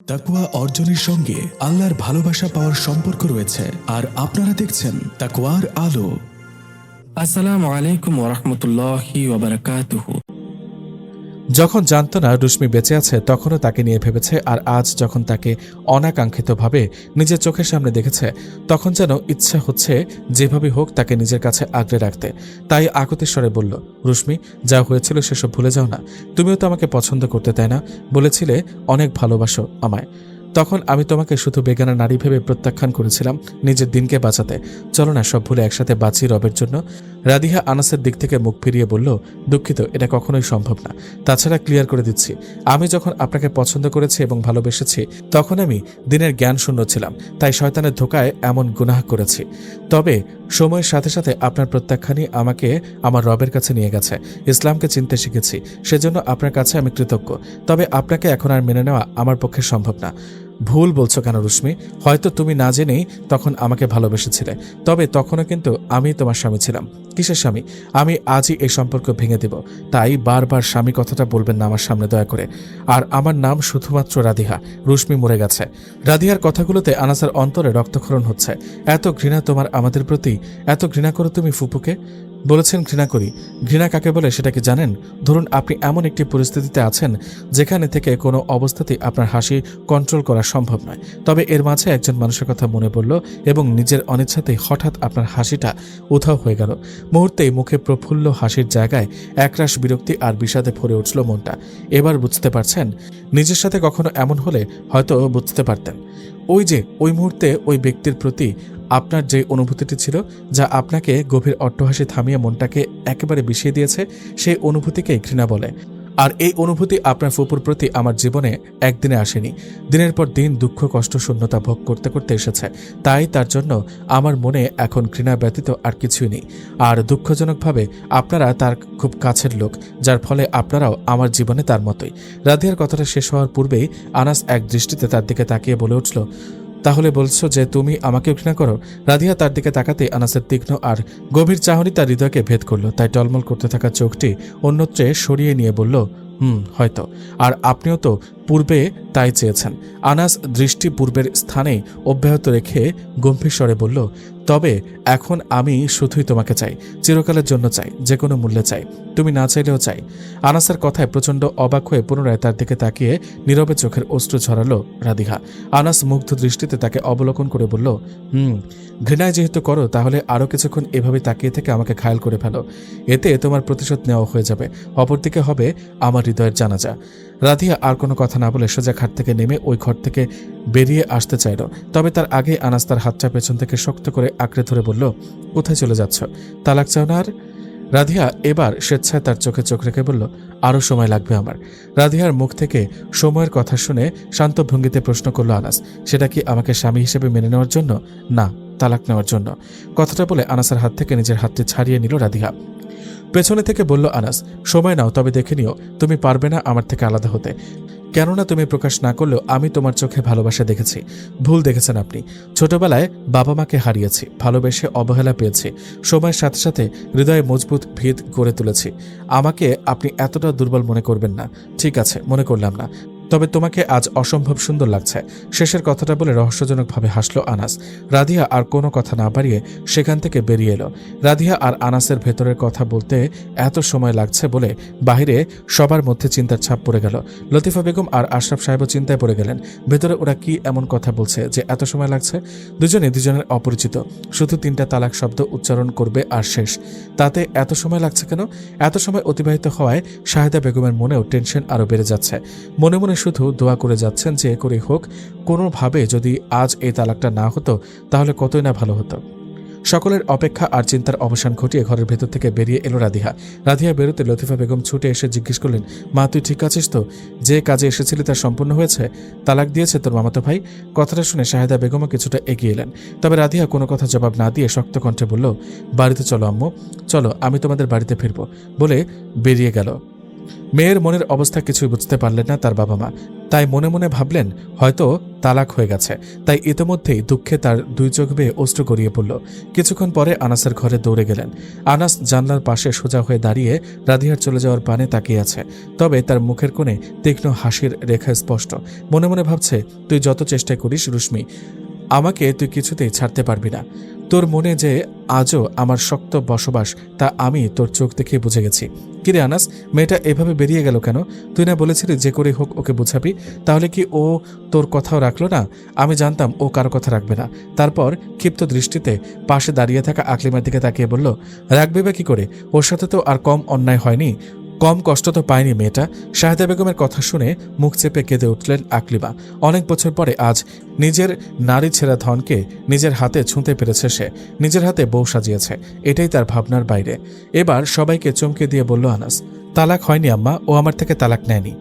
তাকওয়া অর্জনের সঙ্গে আল্লাহর ভালোবাসা পাওয়ার সম্পর্ক রয়েছে। আর আপনারা দেখছেন তাকওয়ার আলো। আসসালামু আলাইকুম ওয়া রাহমাতুল্লাহি ওয়া বারাকাতুহু। যখন জানত না রুশমি বেঁচে আছে তখনও তাকে নিয়ে ভেবেছে, আর আজ যখন তাকে অনাকাঙ্ক্ষিতভাবে নিজের চোখের সামনে দেখেছে তখন যেন ইচ্ছা হচ্ছে যেভাবে হোক তাকে নিজের কাছে আগলে রাখতে। তাই আকুতির স্বরে বলল, রুশমি, যা হয়েছিল সেসব ভুলে যাও না। তুমিও তো আমাকে পছন্দ করতে, তাই না? বলেছিলে অনেক ভালোবাসো আমায়। তখন আমি তোমাকে শুধু বেগানা নারী ভেবে প্রত্যাখ্যান করেছিলাম নিজের দিনকে বাঁচাতে। চলো না সব ভুলে একসাথে বাঁচি রবের জন্য। রাদিহা আনাসের দিক থেকে মুখ ফিরিয়ে বলল, দুঃখিত, এটা কখনোই সম্ভব না। তাছাড়া ক্লিয়ার করে দিচ্ছি, আমি যখন আপনাকে পছন্দ করেছি এবং ভালোবেসেছি তখন আমি দিনের জ্ঞান শূন্য ছিলাম, তাই শয়তানের ধোকায় এমন গুনাহ করেছি। তবে সময়ের সাথে সাথে আপনার প্রত্যাখ্যানই আমাকে আমার রবের কাছে নিয়ে গেছে। ইসলামকে চিনতে শিখেছি, সেজন্য আপনার কাছে আমি কৃতজ্ঞ। তবে আপনাকে এখন আর মেনে নেওয়া আমার পক্ষে সম্ভব না। ভুল বলছো কেন রুশমি? হয়তো তুমি না জেনেই তখন আমাকে ভালোবেসেছিলে, তবে তখনও কিন্তু আমি তোমার স্বামী ছিলাম। কিসের স্বামী? আমি আজই এই সম্পর্ক ভেঙে দেব। তাই বারবার স্বামী কথাটা বলবেন না আমার সামনে, দয়া করে। আর আমার নাম শুধুমাত্র রাদিহা। রুশমি মরে গেছে। রাদিহার কথাগুলোতে আনাসের অন্তরে রক্তক্ষরণ হচ্ছে। এত ঘৃণা তোমার আমাদের প্রতি? এত ঘৃণা করো তুমি ফুপুকে? বলেছেন ঘৃণা করি। ঘৃণা কাকে বলে সেটা কি জানেন? ধরুন আপনি এমন একটি পরিস্থিতিতে আছেন যেখানে থেকে কোনো অবস্থাতেই আপনার হাসি কন্ট্রোল করা সম্ভব নয়, তবে এর মাঝে একজন মানুষের কথা মনে পড়ল এবং নিজের অনিচ্ছাতেই হঠাৎ আপনার হাসিটা উধাও হয়ে গেল। মুহূর্তেই মুখে প্রফুল্ল হাসির জায়গায় একরাশ বিরক্তি আর বিষাদে ভরে উঠল মনটা। এবার বুঝতে পারছেন? নিজের সাথে কখনো এমন হলে হয়তো বুঝতে পারতেন। ওই মুহূর্তে ওই ব্যক্তির প্রতি আপনার যে অনুভূতিটি ছিল, যা আপনাকে গভীর অট্টহাসি থামিয়ে মনটাকে একেবারে বিষিয়ে দিয়েছে, সেই অনুভূতিকেই ঘৃণা বলে। আর এই অনুভূতি আপনার ফুপুর প্রতি আমার জীবনে একদিনে আসেনি, দিনের পর দিন দুঃখ কষ্ট শূন্যতা ভোগ করতে করতে এসেছে। তাই তার জন্য আমার মনে এখন ঘৃণা ব্যতীত আর কিছুই নেই। আর দুঃখজনকভাবে আপনারা তার খুব কাছের লোক, যার ফলে আপনারাও আমার জীবনে তার মতোই। রাধিয়ার কথাটা শেষ হওয়ার পূর্বেই আনাস এক দৃষ্টিতে তার দিকে তাকিয়ে বলে উঠল, তাহলে বলছো যে তুমি আমাকে ঘৃণা করো? রাধিয়া তার দিকে তাকাতে আনাসের তীক্ষ্ণ আর গভীর চাহনি তার হৃদয়কে ভেদ করলো। তাই টলমল করতে থাকা চোখটি অন্যত্রে সরিয়ে নিয়ে বলল, হয়তো। আর আপনিও তো পূর্বে তাই চেয়েছেন। আনাস দৃষ্টি পূর্বের স্থানেই অব্যাহত রেখে গম্ভীর স্বরে বলল, তবে এখন আমি শুধুই তোমাকে চাই, চিরকালের জন্য চাই, যে কোনো মূল্যে চাই, তুমি না চাইলেও চাই। আনাসের কথায় প্রচণ্ড অবাক হয়ে পুনরায় তার দিকে তাকিয়ে নীরবে চোখের অশ্রু ঝরালো রাধিহা। আনাস মুগ্ধ দৃষ্টিতে তাকে অবলোকন করে বলল, ঘৃণায় যেহেতু করো তাহলে আরও কিছুক্ষণ এভাবে তাকিয়ে থেকে আমাকে ঘায়াল করে ফেলো। এতে তোমার প্রতিশোধ নেওয়া হয়ে যাবে, অপরদিকে হবে আমার হৃদয়ের জানাজা। রাধিয়া আর কোনো কথা না বলে সোজা খাট থেকে নেমে ওই ঘর থেকে বেরিয়ে আসতে চাইল। তবে তার আগে আনাস তার হাতটা পেছন থেকে শক্ত করে আঁকড়ে ধরে বলল, কোথায় চলে যাচ্ছ? তালাক চাও না আর? রাধিয়া এবার স্বেচ্ছায় তার চোখে চোখ রেখে বলল, আরও সময় লাগবে আমার। রাধিয়ার মুখ থেকে সময়ের কথা শুনে শান্ত ভঙ্গিতে প্রশ্ন করল আনাস, সেটা কি আমাকে স্বামী হিসেবে মেনে নেওয়ার জন্য? না, তালাক নেওয়ার জন্য। কথাটা বলে আনাসের হাত থেকে নিজের হাতটি ছাড়িয়ে নিল রাধিয়া। পেছনে থেকে বলল আনাস, সময় নাও, তবে দেখে নিও তুমি পারবে না আমার থেকে আলাদা হতে। কেননা তুমি প্রকাশ না করলেও আমি তোমার চোখে ভালোবাসা দেখেছি। ভুল দেখেছেন আপনি। ছোটবেলায় বাবা মাকে হারিয়েছি, ভালোবেসে অবহেলা পেয়েছি, সময়ের সাথে সাথে হৃদয়ে মজবুত ভিত গড়ে তুলেছি। আমাকে আপনি এতটা দুর্বল মনে করবেন না। ঠিক আছে, মনে করলাম না, তবে তোমাকে আজ অসম্ভব সুন্দর লাগছে। শেষের কথাটা বলে রহস্যজনকভাবে হাসল আনাস। রাধিয়া আর কোনো কথা না বাড়িয়ে সেখান থেকে বেরিয়ে এলো। রাধিয়া আর আনাসের ভেতরের কথা বলতে এত সময় লাগছে বলে বাহিরে সবার মধ্যে চিন্তার ছাপ পড়ে গেল। লতিফা বেগম আর আশরাফ সাহেবও চিন্তায় পড়ে গেলেন, ভেতরে ওরা কি এমন কথা বলছে যে এত সময় লাগছে। দুজনে দুজনের অপরিচিত, শুধু 3টা তালাক শব্দ উচ্চারণ করবে আর শেষ। তাতে এত সময় লাগছে কেন? এত সময় অতিবাহিত হওয়ায় শাহেদা বেগমের মনেও টেনশন আরও বেড়ে যাচ্ছে। মনে মনে শুধু দোয়া করে যাচ্ছেন যে করে হোক কোনোভাবে যদি আজ এই তালাকটা না হতো তাহলে কতই না ভালো হতো। সকলের অপেক্ষা আর চিন্তার অবসান ঘটিয়ে ঘরের ভেতর থেকে বেরিয়ে এলো রাধিয়া। রাধিয়া বেরোতে লতিফা বেগম ছুটে এসে জিজ্ঞেস করলেন, মা তুই ঠিক আছিস তো? যে কাজে এসেছিলি তার সম্পূর্ণ হয়েছে? তালাক দিয়েছে তোর মামাতো ভাই? কথাটা শুনে শাহেদা বেগমও কিছুটা এগিয়ে এলেন। তবে রাধিয়া কোনো কথা জবাব না দিয়ে শক্ত কণ্ঠে বলল, বাড়িতে চলো আম্মু, চলো আমি তোমাদের বাড়িতে ফিরবো বলে বেরিয়ে গেল। মেয়ের মনের অবস্থা কিছুই বুঝতে পারলেন না তার বাবা মা। তাই মনে মনে ভাবলেন হয়তো তালাক হয়ে গেছে। তাই ইতোমধ্যেই দুঃখে তার দুই চোখ বেয়ে অশ্রু গড়িয়ে পড়ল। কিছুক্ষণ পরে আনাসের ঘরে দৌড়ে গেলেন। আনাস জানলার পাশে সোজা হয়ে দাঁড়িয়ে রাধিয়ার চলে যাওয়ার পানে তাকিয়ে আছে। তবে তার মুখের কোণে তীক্ষ্ণ হাসির রেখা স্পষ্ট। মনে মনে ভাবছে, তুই যত চেষ্টা করিস রুশমি, আমাকে তুই কিছুতেই ছাড়তে পারবি না। তোর মনে যে আজও আমার শক্ত বসবাস তা আমি তোর চোখ দেখে বুঝে গেছি। কিরে আনাস, মেয়েটা এভাবে বেরিয়ে গেল কেন? তুই না বলেছিলি যে করে হোক ওকে বুঝাবি? তাহলে কি ও তোর কথাও রাখলো না? আমি জানতাম ও কারো কথা রাখবে না। তারপর ক্ষিপ্ত দৃষ্টিতে পাশে দাঁড়িয়ে থাকা আকলিমার দিকে তাকিয়ে বলল, রাখবে বা কি করে? ওর সাথে তো আর কম অন্যায় হয়নি, কম কষ্ট তো পায়নি মেয়েটা। শাহেদা বেগমের কথা শুনে মুখ চেপে কেঁদে উঠলেন আকলিমা। অনেক বছর পরে আজ নিজের নারী ছেঁড়া ধনকে নিজের হাতে ছুঁতে পেরেছে সে, নিজের হাতে বউ সাজিয়েছে। এটাই তার ভাবনার বাইরে। এবার সবাইকে চমকে দিয়ে বলল আনাস, তালাক হয়নি আম্মা, ও আমার থেকে তালাক নেয়নি।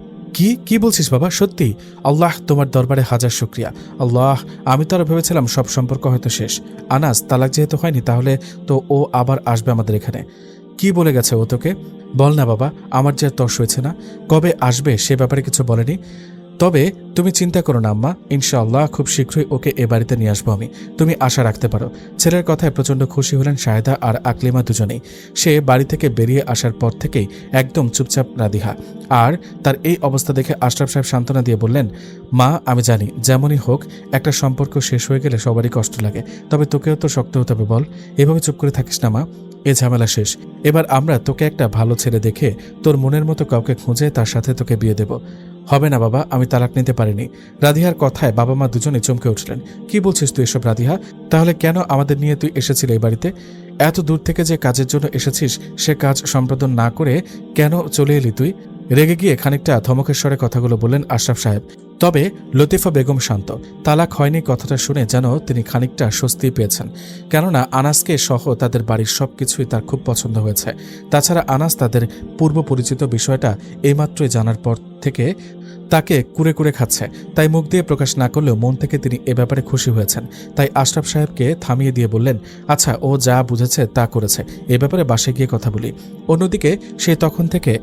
কি বলছিস বাবা? সত্যি? আল্লাহ তোমার দরবারে হাজার শুকরিয়া। আল্লাহ, আমি তো আরো ভেবেছিলাম সব সম্পর্ক হয়তো শেষ। আনাস, তালাক যেহেতু হয়নি তাহলে তো ও আবার আসবে আমাদের এখানে। কি বলে গেছে ও তোকে? বল না বাবা, আমার যে আর তর্স হয়েছে না। কবে আসবে সে ব্যাপারে কিছু বলেনি। তবে তুমি চিন্তা করো না আম্মা, ইনশাআল্লাহ খুব শীঘ্রই ওকে এ বাড়িতে নিয়ে আসবো আমি। তুমি আশা রাখতে পারো। ছেলের কথায় প্রচণ্ড খুশি হলেন শাহেদা আর আকলিমা দুজনেই। সে বাড়ি থেকে বেরিয়ে আসার পর থেকেই একদম চুপচাপ রাদিহা। আর তার এই অবস্থা দেখে আশরাফ সাহেব সান্ত্বনা দিয়ে বললেন, মা আমি জানি যেমনই হোক একটা সম্পর্ক শেষ হয়ে গেলে সবারই কষ্ট লাগে, তবে তোকেও তো শক্ত হতে হবে। বল, এভাবে চুপ করে থাকিস না মা। এ ঝামেলা শেষ। এবার আমরা তোকে একটা ভালো ছেলে দেখে তোর মনের মতো কাউকে খুঁজে তার সাথে তোকে বিয়ে দেব। হবে না বাবা, আমি তালাক নিতে পারিনি। রাধিহার কথায় বাবা মা দুজনে চমকে উঠলেন। কি বলছিস তুই এসব রাধিহা? তাহলে কেন আমাদের নিয়ে তুই এসেছিলি এই বাড়িতে? এত দূর থেকে যে কাজের জন্য এসেছিস সে কাজ সম্পাদন না করে কেন চলে এলি তুই? রেগে গিয়ে খানিকটা ধমকের স্বরে কথাগুলো বললেন আশরাফ সাহেব। তবে লতিফা বেগম শান্ত। তালাক হয়নি কথাটা শুনে যেন তিনি খানিকটা স্বস্তি পেয়েছেন। কেননা আনাসকে সহ তাদের বাড়ির সবকিছুই তার খুব পছন্দ হয়েছে। তাছাড়া আনাস তাদের পূর্ব পরিচিত বিষয়টা এইমাত্রই জানার পর থেকে তাকে কুরে কুরে খাচ্ছে। তাই মুখ দিয়ে প্রকাশ না করলেও মন থেকে তিনি এ ব্যাপারে খুশি হয়েছেন। তাই আশরাফ সাহেবকে থামিয়ে দিয়ে বললেন, আচ্ছা ও যা বুঝেছে তা করেছে, এ ব্যাপারে বাসায় গিয়ে কথা বলি। অন্যদিকে সে তখন থেকে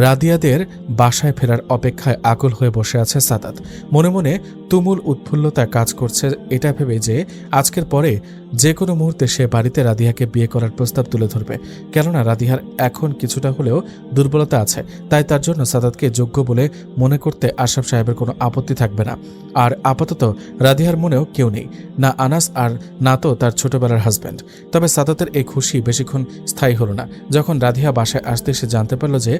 রাদিয়াদের বাসায় ফেরার অপেক্ষায় আকুল হয়ে বসে আছে সাদাত। মনে মনে তুমুল উৎফুল্লতা কাজ করছে এটা ভেবে যে আজকের পরে যে কোনো মুহূর্তে সে বাড়িতে রাদিয়াকে বিয়ে করার প্রস্তাব তুলে ধরবে। কেননা রাদিয়ার এখন কিছুটা হলেও দুর্বলতা আছে, তাই তার জন্য সাদাতকে যোগ্য বলে মনে করতে আশরাফ সাহেবের কোনো আপত্তি থাকবে না। আর আপাতত রাদিয়ার মনেও কেউ নেই, না আনাস আর না তো তার ছোটবেলার হাজব্যান্ড। তবে সাদাতের এই খুশি বেশিক্ষণ স্থায়ী হলো না। যখন রাধিয়া বাসায় আসতে সে জানতে পারল যে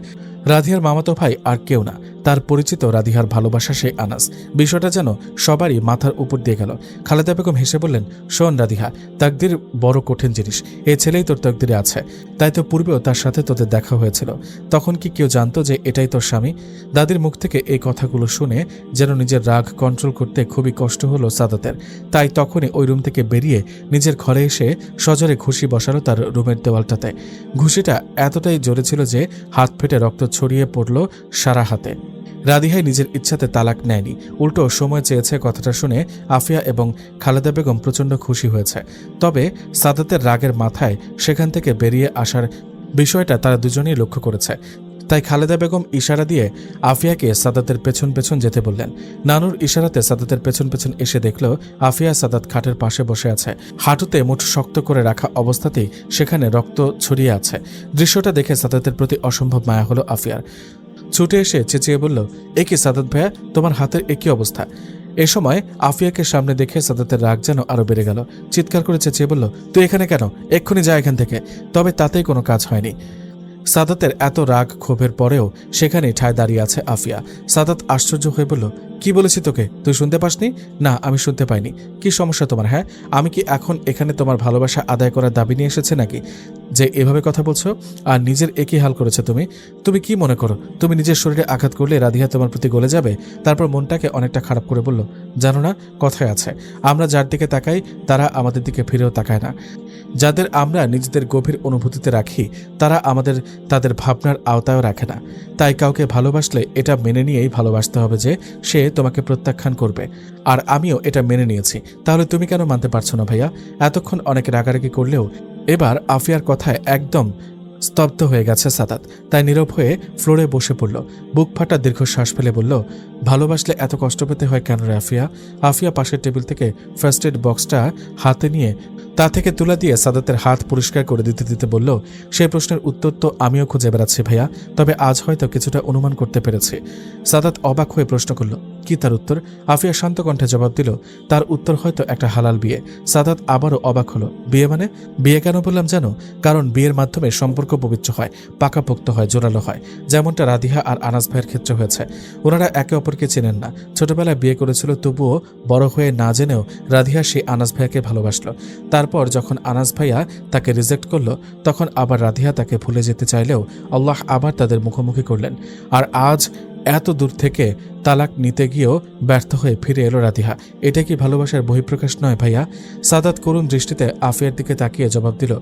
রাধিয়ার মামাতো ভাই আর কেউ না, তার পরিচিত রাধিয়ার ভালোবাসা সেই আনাস। বিষয়টা যেন সবারই মাথার উপর দিয়ে গেল। খালেদা বেগম হেসে বললেন, শোন রাধিহা, তাকদির বড় কঠিন জিনিস। এই ছেলেই তোর তাকদিরে আছে। তাই তো পূর্বেও তার সাথে তোদের দেখা হয়েছিল। তখন কি কেউ জানতো যে এটাই তোর স্বামী? দাদির মুখ থেকে এই কথাগুলো শুনে যেন নিজের রাগ কন্ট্রোল করতে খুবই কষ্ট হলো সাদাতের। তাই তখনই ওই রুম থেকে বেরিয়ে নিজের ঘরে এসে সজোরে ঘুষি বসালো তার রুমের দেওয়ালটাতে। ঘুষিটা এতটাই জোরে ছিল যে হাত ফেটে রক্ত ছড়িয়ে পড়ল সারা হাতে। রাদিহাই নিজের ইচ্ছাতে তালাক নেয়নি, উল্টো সময় চেয়েছে। কথাটা শুনে আফিয়া এবং খালেদা বেগম প্রচণ্ড খুশি হয়েছে। তবে সাদাতের রাগের মাথায় সেখান থেকে বেরিয়ে আসার বিষয়টা তারা দুজনেই লক্ষ্য করেছে। তাই খালেদা বেগম ইশারা দিয়ে আফিয়াকে সাদাতের পেছন পেছন যেতে বললেন। নানুর ইশারাতে সাদাতের পেছন পেছন এসে দেখল আফিয়া সাদাত খাটের পাশে বসে আছে। হাঁটুতে মুঠ শক্ত করে রাখা অবস্থাতেই সেখানে রক্ত ছড়িয়ে আছে। দৃশ্যটা দেখে সাদাতের প্রতি অসম্ভব মায়া হলো আফিয়ার। ছুটে এসে চেঁচিয়ে বলল, এ কি সাদাত ভাইয়া, তোমার হাতের একই অবস্থা? এ সময় আফিয়াকে সামনে দেখে সাদাতের রাগ যেন আরো বেড়ে গেল। চিৎকার করে চেঁচিয়ে বলল, তুই এখানে কেন? এক্ষুনি যা এখান থেকে। তবে তাতেই কোনো কাজ হয়নি। সাদাতের এত রাগ ক্ষোভের পরেও সেখানে ঠায় দাঁড়িয়ে আছে আফিয়া। সাদাত আশ্চর্য হয়ে বলল, কি বলেছি তোকে? তুই শুনতে পাসনি? না, আমি শুনতে পাইনি। কি সমস্যা তোমার? হ্যাঁ, আমি কি এখন এখানে তোমার ভালোবাসা আদায় করার দাবি নিয়ে এসেছে নাকি যে এভাবে কথা বলছো? আর নিজের একই হাল করেছে তুমি কি মনে করো তুমি নিজের শরীরে আঘাত করলে রাধিয়া তোমার প্রতি গলে যাবে? তারপর মনটাকে অনেকটা খারাপ করে বলল, জানো না, কথায় আছে, আমরা যার দিকে তাকাই তারা আমাদের দিকে ফিরেও তাকায় না। যাদের আমরা নিজেদের গভীর অনুভূতিতে রাখি তারা আমাদের তাদের ভাবনার আওতায়ও রাখে না। তাই কাউকে ভালোবাসলে এটা মেনে নিয়েই ভালোবাসতে হবে যে সে তোমাকে প্রত্যাখ্যান করবে। আর আমিও এটা মেনে নিয়েছি। তাহলে তুমি কেন মানতে পারছো না ভাইয়া? এতক্ষণ অনেক রাগারাগি করলেও এবার আফিয়ার কথায় একদম স্তব্ধ হয়ে গেছে সাদাত, তাই নীরব হয়ে ফ্লোরে বসে পড়ল। বুক ফাটা দীর্ঘশ্বাস ফেলে বলল, ভালোবাসলে এত কষ্ট পেতে হয় কেন রে আফিয়া? আফিয়া পাশের টেবিল থেকে ফার্স্ট এড বক্সটা হাতে নিয়ে তা থেকে তুলা দিয়ে সাদাতের হাত পরিষ্কার করে দিতে দিতে বলল, সেই প্রশ্নের উত্তর তো আমিও খুঁজে বেড়াচ্ছি ভাইয়া, তবে আজ হয়তো কিছুটা অনুমান করতে পেরেছি। সাদাত অবাক হয়ে প্রশ্ন করল, কি তার উত্তর? আফিয়া শান্ত কণ্ঠে জবাব দিল, তার উত্তর হয়তো একটা হালাল বিয়ে। সাদাত আবারও অবাক হলো, বিয়ে মানে? বিয়ে কেন বললাম জানো? কারণ বিয়ের মাধ্যমে সম্পর্ক পবিত্র হয়, পাকাপোক্ত হয়, জোরালো হয়, যেমনটা রাধিহা আর আনাস ভাইয়ের ক্ষেত্রে হয়েছে। ওনারা একে অপরকে চেনেন না, ছোটবেলায় বিয়ে করেছিল, তবুও বড় হয়ে না জেনেও রাধিহা সেই আনাস ভাইয়াকে ভালোবাসলো। তারপর যখন আনাস ভাইয়া তাকে রিজেক্ট করলো, তখন আবার রাধিহা তাকে ভুলে যেতে চাইলেও আল্লাহ আবার তাদের মুখোমুখি করলেন। আর আজ এত দূর থেকে তালাক নিতে গিয়েও ব্যর্থ হয়ে ফিরে এলো রাধিহা। এটা কি ভালোবাসার বহিঃপ্রকাশ নয় ভাইয়া? সাদাত করুণ দৃষ্টিতে আফিয়ার দিকে তাকিয়ে জবাব দিল,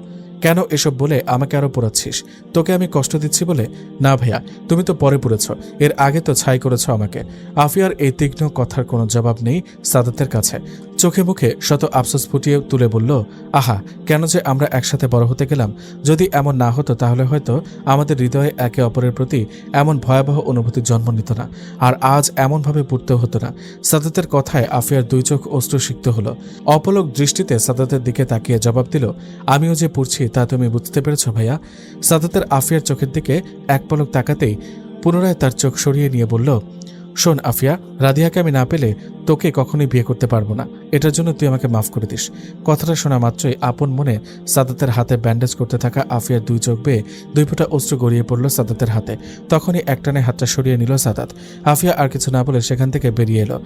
কেন এসব বলে আমাকে আরো পোড়াচ্ছিস? তোকে আমি কষ্ট দিচ্ছি বলে? না ভাইয়া, তুমি তো পরে পড়েছ, এর আগে তো ছাই করেছ আমাকে। আফিয়ার এই তীক্ষ্ণ কথার কোনো জবাব নেই সাদাতের কাছে। চোখে মুখে শত আফসোস ফুটিয়ে তুলে বলল, আহা, কেন যে আমরা একসাথে বড় হতে গেলাম। যদি এমন না হতো তাহলে হয়তো আমাদের হৃদয়ে একে অপরের প্রতি এমন ভয়াবহ অনুভূতির জন্ম নিত না, আর আজ এমনভাবে পড়তেও হতো না। সাদাতের কথায় আফিয়ার দুই চোখ অশ্রুসিক্ত হলো। অপলক দৃষ্টিতে সাদাতের দিকে তাকিয়ে জবাব দিল, আমিও যে পড়ছি তা তুমি বুঝতে পেরেছ ভাইয়া? সাদাতের আফিয়ার চোখের দিকে এক পলক তাকাতেই পুনরায় তার চোখ সরিয়ে নিয়ে বলল, শোন আফিয়া, রাধিয়াকে আমি না পেলে তোকে কখনোই বিয়ে করতে পারবো না, এটার জন্য তুই আমাকে মাফ করে দিস। কথাটা শোনা মাত্রই আপন মনে সাদাতের হাতে ব্যান্ডেজ করতে থাকা আফিয়ার দুই চোখ বেয়ে দুই ফোঁটা অশ্রু গড়িয়ে পড়ল সাদাতের হাতে। তখনই একটানে হাতটা সরিয়ে নিল সাদাত। আফিয়া আর কিছু না বলে সেখান থেকে বেরিয়ে এলো।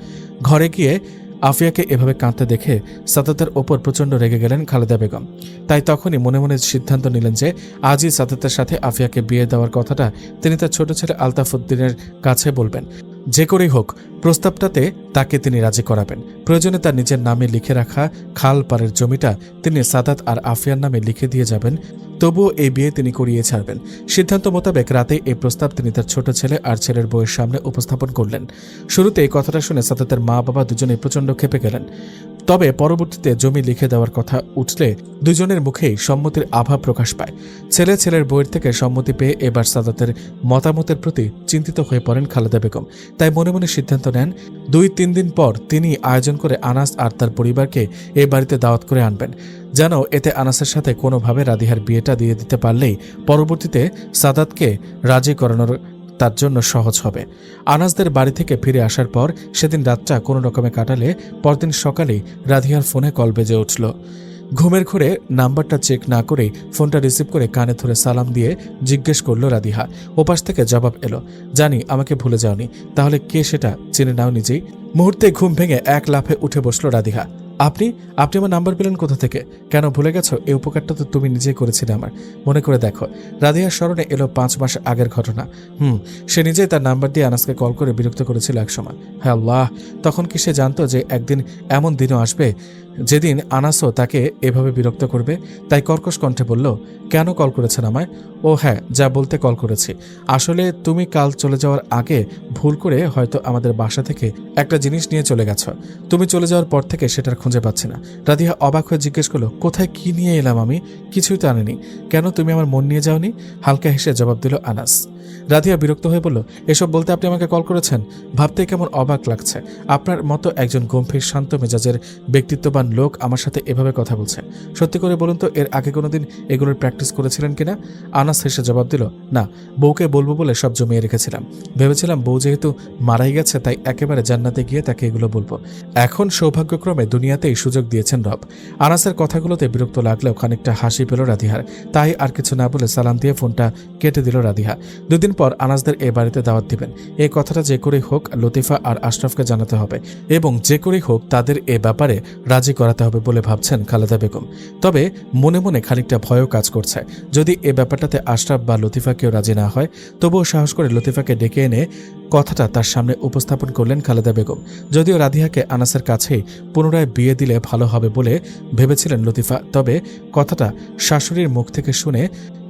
ঘরে গিয়ে আফিয়াকে এভাবে কাঁদতে দেখে সাদাতের ওপর প্রচণ্ড রেগে গেলেন খালেদা বেগম। তাই তখনই মনে মনে সিদ্ধান্ত নিলেন যে আজই সাদাতের সাথে আফিয়াকে বিয়ে দেওয়ার কথাটা তিনি তার ছোট ছেলে আলতাফউদ্দিনের কাছে বলবেন। যে করেই হোক প্রস্তাবটাতে তাকে তিনি রাজি করাবেন। প্রয়োজনে তার নিজের নামে লিখে রাখা খাল পাড়ের জমিটা তিনি সাদাত আর আফিয়ার নামে লিখে দিয়ে যাবেন, তবুও এই বিয়ে তিনি করিয়ে ছাড়বেন। সিদ্ধান্ত মোতাবেক রাতে এই প্রস্তাব তিনি তার ছোট ছেলে আর ছেলের বউয়ের সামনে উপস্থাপন করলেন। শুরুতে এই কথাটা শুনে সাদাতের মা বাবা দুজনেই প্রচণ্ড ক্ষেপে গেলেন, তবে পরবর্তীতে জমি লিখে দেওয়ার কথা উঠলে দুজনের মুখেই সম্মতির আভা প্রকাশ পায়। ছেলের বউয়ের থেকে সম্মতি পেয়ে এবার সাদাতের মতামতের প্রতি চিন্তিত হয়ে পড়েন খালেদা বেগম। তাই মনে মনে সিদ্ধান্ত নেন 2-3 দিন পর তিনি আয়োজন করে আনাস আর তার পরিবারকে এই বাড়িতে দাওয়াত করে আনবেন, যেন এতে আনাসের সাথে কোনোভাবে রাধিহার বিয়েটা দিয়ে দিতে পারলেই পরবর্তীতে সাদাতকে রাজি করানোর তার জন্য সহজ হবে। আনাসদের বাড়ি থেকে ফিরে আসার পর সেদিন রাতটা কোনো রকমে কাটালে পরদিন সকালেই রাধিয়ার ফোনে কল বেজে উঠল। ঘুমের ঘোরে নাম্বারটা চেক না করেই ফোনটা রিসিভ করে কানে ধরে সালাম দিয়ে জিজ্ঞেস করলো রাধিহা। ওপাশ থেকে জবাব এলো, জানি আমাকে ভুলে যাওনি, তাহলে কে সেটা চিনে নাও নিজেই। মুহূর্তে ঘুম ভেঙে এক লাফে উঠে বসলো রাধিহা। আপনি আমার নাম্বার পেলেন কোথা থেকে? কেন ভুলে গেছো? এই উপকারটা তো তুমি নিজেই করেছিলে আমার, মনে করে দেখো। রাধিহার স্মরণে এলো 5 মাস আগের ঘটনা। সে নিজেই তার নাম্বার দিয়ে আনাসকে কল করে বিরক্ত করেছিল একসময়। হ্যাঁ আল্লাহ, তখন কি সে জানতো যে একদিন এমন দিনও আসবে যেদিন আনাসও তাকে এভাবে বিরক্ত করবে? তাই কর্কশ কণ্ঠে বলল, কেন কল করেছেন আমায়? ও হ্যাঁ, যা বলতে কল করেছি। আসলে তুমি কাল চলে যাওয়ার আগে ভুল করে হয়তো আমাদের বাসা থেকে একটা জিনিস নিয়ে চলে গেছো। তুমি চলে যাওয়ার পর থেকে সেটার খুঁজে পাচ্ছি না। রাধিহা অবাক হয়ে জিজ্ঞেস করলো, কোথায় কি নিয়ে এলাম আমি? কিছুই তো আনিনি। কেন, তুমি আমার মন নিয়ে যাওনি? হালকা হেসে জবাব দিল আনাস। রাধিয়া বিরক্ত হয়ে বলল, এসব বলতে আপনি আমাকে কল করেছেন? ভাবতেই কেমন অবাক লাগছে, আপনার মতো একজন গম্ভীর শান্ত মেজাজের ব্যক্তিত্ববান লোক আমার সাথে এভাবে কথা বলছে। সত্যি করে বলুন তো, এর আগে কোনোদিন এগুলোর প্র্যাকটিস করেছিলেন কিনা? আনাস হেসে জবাব দিল, না, বউকে বলবো বলে সব জমিয়ে রেখেছিলাম। ভেবেছিলাম বউ যেহেতু মারাই গেছে তাই একেবারে জান্নাতে গিয়ে তাকে এগুলো বলবো। এখন সৌভাগ্যক্রমে দুনিয়াতেই সুযোগ দিয়েছেন রব। আনাসের কথাগুলোতে বিরক্ত লাগলেও খানিকটা হাসি পেল রাধিহার। তাই আর কিছু না বলে সালাম দিয়ে ফোনটা কেটে দিল রাধিহা। 2 দিন পর আনাসদের এ বাড়িতে দাওয়াত দিবেন। এই কথাটা যে করেই হোক লতিফা আর আশরাফকে জানাতে হবে এবং যে করেই হোক তাদের এ ব্যাপারে রাজি করাতে হবে বলে ভাবছেন খালেদা বেগম। তবে মনে মনে খানিকটা ভয়ও কাজ করছে, যদি এ ব্যাপারটাতে আশরাফ বা লতিফা কেউ রাজি না হয়। তবুও সাহস করে লতিফাকে ডেকে এনে কথাটা তার সামনে উপস্থাপন করলেন খালেদা বেগম। যদিও রাধিহাকে আনাসের কাছেই পুনরায় বিয়ে দিলে ভালো হবে বলে ভেবেছিলেন লতিফা, তবে কথাটা শাশুড়ির মুখ থেকে শুনে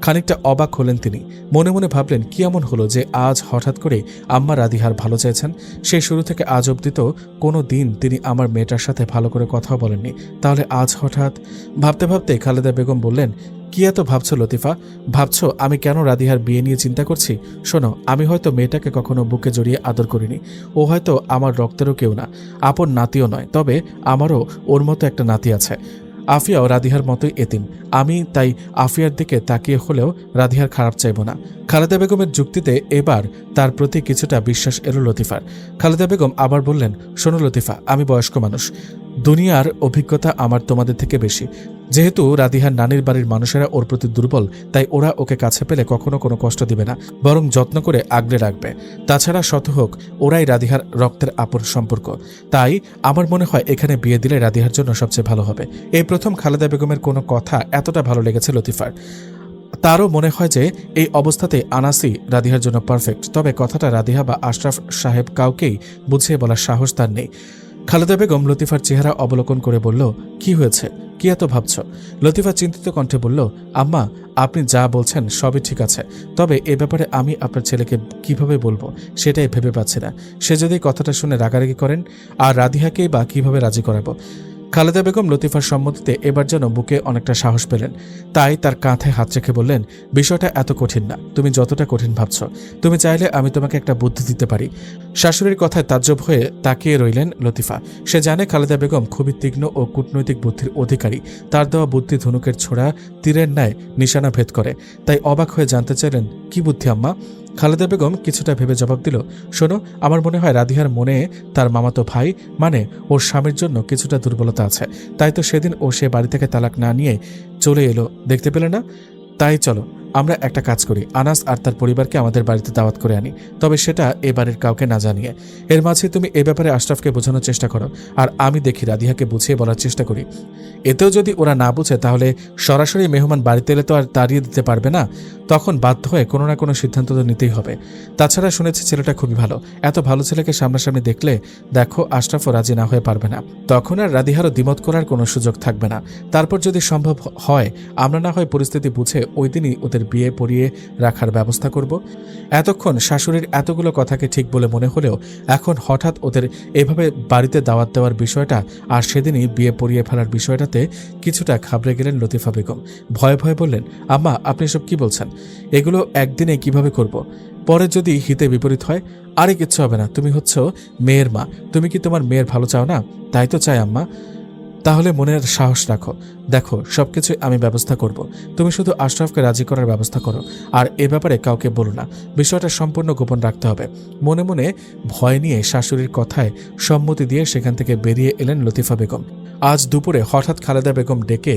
খানিকটা অবাক হলেন তিনি। মনে মনে ভাবলেন, কি এমন হলো যে আজ হঠাৎ করে আম্মা রাধিহার ভালো চাইছেন? সেই শুরু থেকে আজ অবধি তো কোনো দিন তিনি আমার মেয়েটার সাথে ভালো করে কথাও বলেননি, তাহলে আজ হঠাৎ? ভাবতে ভাবতে খালেদা বেগম বললেন, কি এত ভাবছো লতিফা? ভাবছো আমি কেন রাদিহার বিয়ে নিয়ে চিন্তা করছি? শোনো, আমি হয়তো মেয়েটাকে কখনো বুকে জড়িয়ে আদর করিনি। ও হয়তো আমার রক্তেরও কেউ না, আপন নাতিও নয়, তবে আমারও ওর মতো একটা নাতি আছে। আফিয়াও রাদিহার মতোই এতিম। আমি তাই আফিয়ার দিকে তাকিয়ে হলেও রাদিহার খারাপ চাইব না। খালেদা বেগমের যুক্তিতে এবার তার প্রতি কিছুটা বিশ্বাস এলো লতিফার। খালেদা বেগম আবার বললেন, শোনো লতিফা, আমি বয়স্ক মানুষ, দুনিয়ার অভিজ্ঞতা আমার তোমাদের থেকে বেশি। যেহেতু রাদিহার নানির বাড়ির মানুষেরা ওর প্রতি দুর্বল, তাই ওরা ওকে কাছে পেলে কখনো কোনো কষ্ট দিবে না, বরং যত্ন করে আগলে রাখবে। তাছাড়া শত হোক ওরাই রাদিহার রক্তের আপন সম্পর্ক। তাই আমার মনে হয় এখানে বিয়ে দিলে রাদিহার জন্য সবচেয়ে ভালো হবে। এই প্রথম খালেদা বেগমের কোনো কথা এতটা ভালো লেগেছে লতিফার। তারও মনে হয় যে এই অবস্থাতে আনাসই রাদিহার জন্য পারফেক্ট। তবে কথাটা রাদিহা বা আশরাফ সাহেব কাউকেই বুঝিয়ে বলার সাহস তার নেই। খালেদা বেগম লতিফার চেহারা অবলোকন করে বলল, কি হয়েছে, কি এত ভাবছ? লতিফা চিন্তিত কণ্ঠে বলল, আম্মা, আপনি যা বলছেন সবই ঠিক আছে, তবে এ ব্যাপারে আমি আপনার ছেলেকে কিভাবে বলবো সেটাই ভেবে পাচ্ছি না। সে যদি কথাটা শুনে রাগারাগি করেন, আর রাদিহাকেই বা কিভাবে রাজি করাবো? খালেদা বেগম লতিফার সম্মতিতে এবার যেন বুকে অনেকটা সাহস পেলেন। তাই তার কাঁধে হাত রেখে বললেন, বিষয়টা এত কঠিন না, তুমি যতটা কঠিন ভাবছ। তুমি চাইলে আমি তোমাকে একটা বুদ্ধি দিতে পারি। শাশুড়ির কথায় তাজ্জব হয়ে তাকিয়ে রইলেন লতিফা। সে জানে খালেদা বেগম খুবই তীক্ষ্ণ ও কূটনৈতিক বুদ্ধির অধিকারী। তার দেওয়া বুদ্ধি ধনুকের ছোড়া তীরের ন্যায় নিশানা ভেদ করে। তাই অবাক হয়ে জানতে চাইলেন, কি বুদ্ধি আম্মা? খালেদা বেগম কিছুটা ভেবে জবাব দিল, শোনো, আমার মনে হয় রাদিহার মনে তার মামাতো ভাই মানে ওর স্বামীর জন্য কিছুটা দুর্বলতা আছে। তাই তো সেদিন ও সে বাড়ি থেকে তালাক না নিয়ে চলে এলো, দেখতে পেলে না? তাই চলো আমরা একটা কাজ করি, আনাস আর তার পরিবারকে আমাদের বাড়িতে দাওয়াত করে আনি, তবে সেটা এ বাড়ির কাউকে না জানিয়ে। এর মাঝে তুমি এ ব্যাপারে আশরাফকে বোঝানোর চেষ্টা করো, আর আমি দেখি রাদিহাকে বুঝিয়ে বলার চেষ্টা করি। এতেও যদি ওরা না বুঝে, তাহলে সরাসরি মেহমান বাড়িতে এলে তো আর তাড়িয়ে দিতে পারবে না, তখন বাধ্য হয়ে কোনো না কোনো সিদ্ধান্ত তো নিতেই হবে। তাছাড়া শুনেছি ছেলেটা খুবই ভালো, এত ভালো ছেলেকে সামনাসামনি দেখলে দেখো আশরাফও রাজি না হয়ে পারবে না, তখন আর রাদিহারও দ্বিমত করার কোনো সুযোগ থাকবে না। তারপর যদি সম্ভব হয়, আমরা না হয় পরিস্থিতি বুঝে ওই দিনই ওদের বিয়ে পড়িয়ে রাখার ব্যবস্থা করব। এতক্ষণ শাশুড়ির এতগুলো কথাকে ঠিক বলে মনে হলেও এখন হঠাৎ ওদের এভাবে বাড়িতে দাওয়াত দেওয়ার বিষয়টা আর সেদিনই বিয়ে পড়িয়ে ফেলার বিষয়টাতে কিছুটা ঘাবড়ে গেলেন লতিফা বেগম। ভয়ে ভয়ে বললেন, আম্মা, আপনি সব কি বলছেন? এগুলো একদিনে কিভাবে করব? পরে যদি হিতে বিপরীত হয়? আরে কিচ্ছু হবে না, তুমি হচ্ছ মেয়ের মা, তুমি কি তোমার মেয়ের ভালো চাও না? তাই তো চাই আম্মা। তাহলে মনের সাহস রাখো, দেখো সবকিছু আমি ব্যবস্থা করব, তুমি শুধু আশরাফকে রাজি করার ব্যবস্থা করো, আর এ ব্যাপারে কাউকে বলো না, বিষয়টা সম্পূর্ণ গোপন রাখতে হবে। মনে মনে ভয় নিয়ে শাশুড়ির কথায় সম্মতি দিয়ে সেখান থেকে বেরিয়ে এলেন লতিফা বেগম। আজ দুপুরে হঠাৎ খালেদা বেগম ডেকে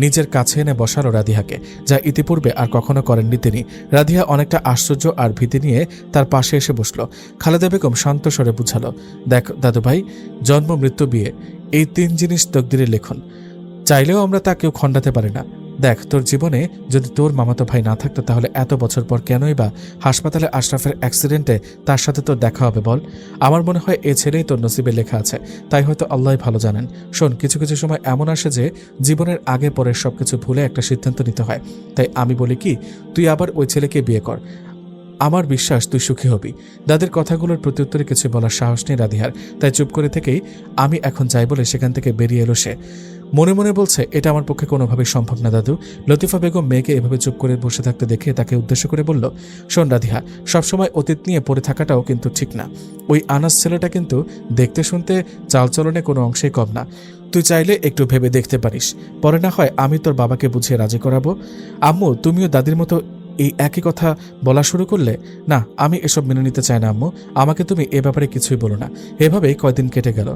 নিজের কাছে এনে বসালো রাদিহাকে, যা ইতিপূর্বে আর কখনো করেননি তিনি। রাদিহা অনেকটা আশ্চর্য আর ভীতি নিয়ে তার পাশে এসে বসল। খালেদা বেগম শান্ত স্বরে বুঝালো, দেখ দাদু ভাই, জন্ম, মৃত্যু, বিয়ে, এই 3 জিনিস তকদিরের লেখন, চাইলেও আমরা তা কেউ খণ্ডাতে পারি না। দেখ, তোর জীবনে যদি তোর মামাতো ভাই না থাকতো, তাহলে এত বছর পর কেনই বা হাসপাতালে আশরাফের অ্যাক্সিডেন্টে তার সাথে তোর দেখা হবে বল? আমার মনে হয় এ ছেলেই তোর নসিবে লেখা আছে, তাই হয়তো আল্লাহ ভালো জানেন। শোন, কিছু কিছু সময় এমন আসে যে জীবনের আগে পরে সবকিছু ভুলে একটা সিদ্ধান্ত নিতে হয়। তাই আমি বলি কি, তুই আবার ওই ছেলেকে বিয়ে কর, আমার বিশ্বাস তুই সুখী হবি। দাদির কথাগুলোর প্রত্যুত্তরে কিছু বলার সাহস নেই রাদিহার, তাই চুপ করে থেকেই আমি এখন যাই বলে সেখান থেকে বেরিয়ে এলো সে। মনে মনে বলছে, এটা আমার পক্ষে কোনোভাবেই সম্ভব না দাদু। লতিফা বেগম মেয়েকে এভাবে চুপ করে বসে থাকতে দেখে তাকে উদ্দেশ্য করে বলল, শোন রাদিহা, সবসময় অতীত নিয়ে পড়ে থাকাটাও কিন্তু ঠিক না। ওই আনাস ছেলেটা কিন্তু দেখতে শুনতে চালচলনে কোনো অংশেই কম না। তুই চাইলে একটু ভেবে দেখতে পারিস, পরে না হয় আমি তোর বাবাকে বুঝিয়ে রাজি করাবো। আম্মু, তুমিও দাদির মতো এই একই কথা বলা শুরু করলে? না, আমি এসব মেনে নিতে চাই না আম্মু, আমাকে তুমি এ ব্যাপারে কিছুই বলো না। এভাবেই কয়দিন কেটে গেল।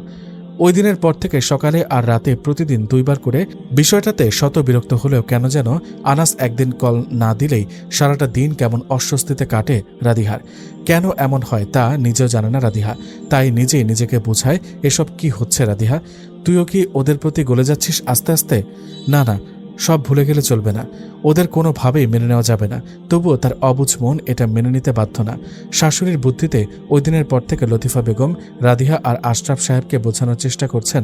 ওই দিনের পর থেকে সকালে আর রাতে প্রতিদিন 2 বার করে বিষয়টাতে শত বিরক্ত হলেও কেন যেন আনাস একদিন কল না দিলেই সারাটা দিন কেমন অস্বস্তিতে কাটে রাদিহার। কেন এমন হয় তা নিজেও জানে না রাদিহা, তাই নিজেই নিজেকে বোঝায়, এসব কি হচ্ছে রাদিহা? তুইও কি ওদের প্রতি গলে যাচ্ছিস আস্তে আস্তে? না না, সব ভুলে গেলে চলবে না, ওদের কোনোভাবেই মেনে নেওয়া যাবে না। তবুও তার অবুঝ মন এটা মেনে নিতে বাধ্য না। শাশুড়ির বুদ্ধিতে ওই দিনের পর থেকে লতিফা বেগম রাদিহা আর আশরাফ সাহেবকে বোঝানোর চেষ্টা করছেন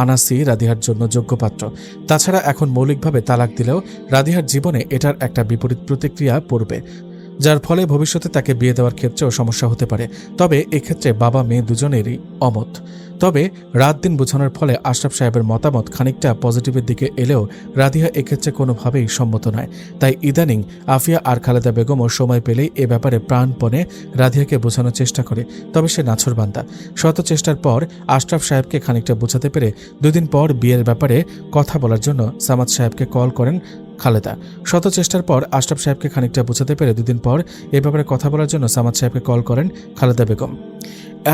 আনাসি রাদিহার জন্য যোগ্য পাত্র। তাছাড়া এখন মৌলিকভাবে তালাক দিলেও রাদিহার জীবনে এটার একটা বিপরীত প্রতিক্রিয়া পড়বে। যার ফলে ভবিষ্যতে তাকে বিয়ে দেওয়ার ক্ষেত্রেও সমস্যা হতে পারে। তবে এক্ষেত্রে বাবা মেয়ে দুজনেরই অমত। তবে রাত দিন বোঝানোর ফলে আশরাফ সাহেবের মতামত খানিকটা পজিটিভের দিকে এলেও রাদিয়া এক্ষেত্রে কোনোভাবেই সম্মত নয়। তাই ইদানিং আফিয়া আর খালেদা বেগমও সময় পেলেই এ ব্যাপারে প্রাণপণে রাদিয়াকে বোঝানোর চেষ্টা করে। তবে সে নাছোড়বান্দা। শত চেষ্টার পর আশরাফ সাহেবকে খানিকটা বোঝাতে পেরে 2 দিন পর বিয়ের ব্যাপারে কথা বলার জন্য সামাদ সাহেবকে কল করেন খালেদা। শত চেষ্টার পর আশরাফ সাহেবকে খানিকটা বোঝাতে পেরে 2 দিন পর এ ব্যাপারে কথা বলার জন্য সামাদ সাহেবকে কল করেন খালেদা বেগম।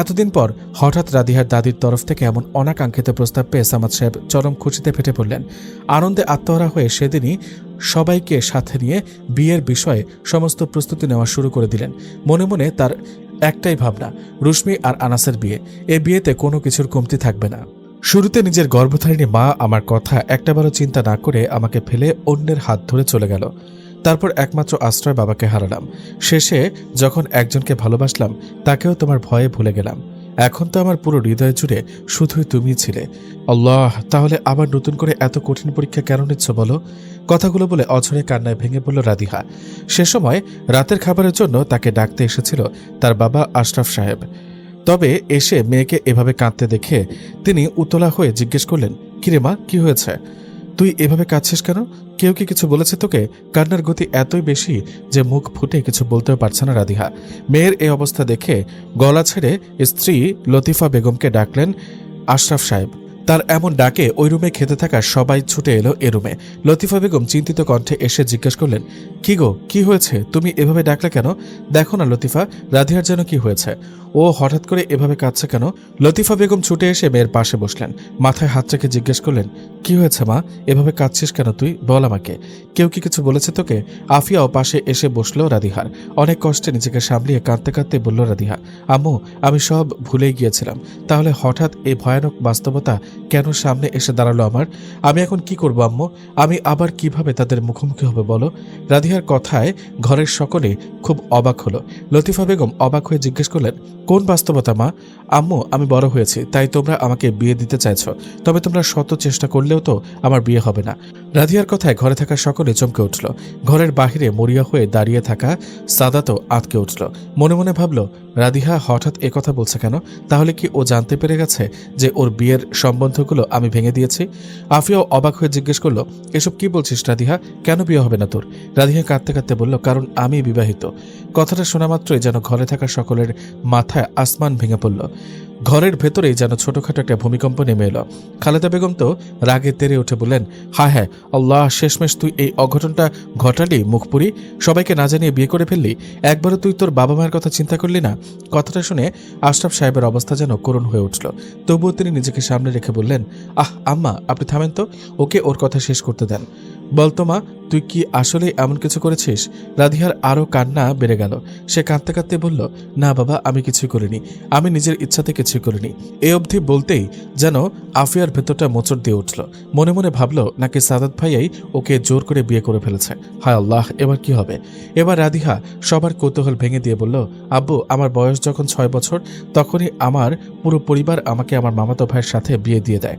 এতদিন পর হঠাৎ রাদিহার দাদির তরফ থেকে এমন অনাকাঙ্ক্ষিত প্রস্তাব পেয়ে সামাদ সাহেব চরম খুশিতে ফেটে পড়লেন। আনন্দে আত্মহারা হয়ে সেদিনই সবাইকে সাথে নিয়ে বিয়ের বিষয়ে সমস্ত প্রস্তুতি নেওয়া শুরু করে দিলেন। মনে মনে তার একটাই ভাবনা, রুশমি আর আনাসের বিয়ে। এ বিয়েতে কোনো কিছুর কমতি থাকবে না। শুরুতে নিজের গর্ভধারিণী মা আমার কথা একটাবারও চিন্তা না করে আমাকে ফেলে অন্যের হাত ধরে চলে গেল। তারপর একমাত্র আশ্রয় বাবাকে হারালাম। শেষে যখন একজনকে ভালোবাসলাম তাকেও তোমার ভয়ে ভুলে গেলাম। এখন তো আমার পুরো হৃদয় জুড়ে শুধুই তুমিই ছিলে। আল্লাহ, তাহলে আবার নতুন করে এত কঠিন পরীক্ষা কেন নিচ্ছ বলো? কথাগুলো বলে অঝরে কান্নায় ভেঙে পড়ল রাদিহা। সে সময় রাতের খাবারের জন্য তাকে ডাকতে এসেছিল তার বাবা আশরাফ সাহেব। তবে এসে মেয়েকে এভাবে কাঁদতে দেখে তিনি উতলা হয়ে জিজ্ঞেস করলেন, কিরে মা, কি হয়েছে? তুই এভাবে কাঁদছিস কেন? কেউ কি কিছু বলেছে তোকে? কান্নার গতি এতই বেশি যে মুখ ফুটে কিছু বলতেও পারছে না রাদিহা। মেয়ের এই অবস্থা দেখে গলা ছেড়ে স্ত্রী লতিফা বেগমকে ডাকলেন আশরাফ সাহেব। তার এমন ডাকে ওই রুমে খেতে থাকা সবাই ছুটে এলো এ রুমে। লতিফা বেগম চিন্তিত কণ্ঠে এসে জিজ্ঞেস করলেন, কি গো, কি হয়েছে? তুমি এভাবে ডাকলে কেন? দেখো না লতিফা, রাধিয়ার যেন কি হয়েছে? ও হঠাৎ করে এভাবে কাঁদছে কেন? লতিফা বেগম ছুটে এসে মেয়ের পাশে বসলেন। মাথায় হাত রেখে জিজ্ঞেস করলেন, কি হয়েছে মা? এভাবে কাঁদছিস কেন তুই? বল আমাকে। কেউ কি কিছু বলেছে তোকে? আফিয়াও পাশে এসে বসলো রাদিহার। অনেক কষ্টে নিজেকে সামলিয়ে কাঁদতে কাঁদতে বলল রাদিহা, আম্মু, আমি সব ভুলেই গিয়েছিলাম। তাহলে হঠাৎ এই ভয়ানক বাস্তবতা কেন সামনে এসে দাঁড়ালো আমার? আমি এখন কি করব আম্মু? আমি আবার কিভাবে তাদের মুখোমুখি হবে বলো? রাদিহার কথায় ঘরের সকলে খুব অবাক হলো। লতিফা বেগম অবাক হয়ে জিজ্ঞেস করলেন, কোন বাস্তবতা মা? আম্মু, আমি বড় হয়েছি, তাই তোমরা আমাকে বিয়ে দিতে চাইছ। তবে তোমরা শত চেষ্টা করলেও তো আমার বিয়ে হবে না। রাদিয়ার কথায় ঘরে থাকা সকলে চমকে উঠল। ঘরের বাহিরে মরিয়া হয়ে দাঁড়িয়ে থাকা সাদাতও আটকে উঠল। মনে মনে ভাবল, রাদিহা হঠাৎ একথা বলছে কেন? তাহলে কি ও জানতে পেরে গেছে যে ওর বিয়ের সম্বন্ধগুলো আমি ভেঙে দিয়েছি? আফিয়াও অবাক হয়ে জিজ্ঞেস করলো, এসব কি বলছিস রাদিহা? কেন বিয়ে হবে না তোর? রাদিহা কাঁদতে কাঁদতে বলল, কারণ আমি বিবাহিত। কথাটা শোনা মাত্রই যেন ঘরে থাকা সকলের মাথায় আসমান ভেঙে পড়ল। ঘরের ভেতরেই যেন ছোটখাটো একটা ভূমিকম্প নেমে এলো। খালেদা বেগম তো রাগে তেরে উঠে বললেন, হায় হায় আল্লাহ, শেষমেশ তুই এই অঘটনটা ঘটালি মুখপুরি। সবাইকে না জানিয়ে বিয়ে করে ফেললি। একবারও তুই তোর বাবা মায়ের কথা চিন্তা করলি না? কথাটা শুনে আশরাফ সাহেবের অবস্থা যেন করুণ হয়ে উঠল। তবুও তিনি নিজেকে সামনে রেখে বললেন, আম্মা, আপনি থামেন তো, ওকে ওর কথা শেষ করতে দেন। বলতো মা, তুই কি আসলে এমন কিছু করেছিস? রাধিয়ার আরও কান্না বেড়ে গেল। সে কাঁদতে কাঁদতে বলল, না বাবা, আমি কিছুই করিনি। আমি নিজের ইচ্ছাতে কিছুই করিনি। এ অবধি বলতেই যেন আফিয়ার ভেতরটা মোচড় দিয়ে উঠল। মনে মনে ভাবল, নাকি সাদাত ভাইয়াই ওকে জোর করে বিয়ে করে ফেলেছে। হায় আল্লাহ, এবার কি হবে? এবার রাধিহা সবার কৌতূহল ভেঙে দিয়ে বলল, আব্বু, আমার বয়স যখন 6 বছর তখনই আমার পুরো পরিবার আমাকে আমার মামাতো ভাইয়ের সাথে বিয়ে দিয়ে দেয়।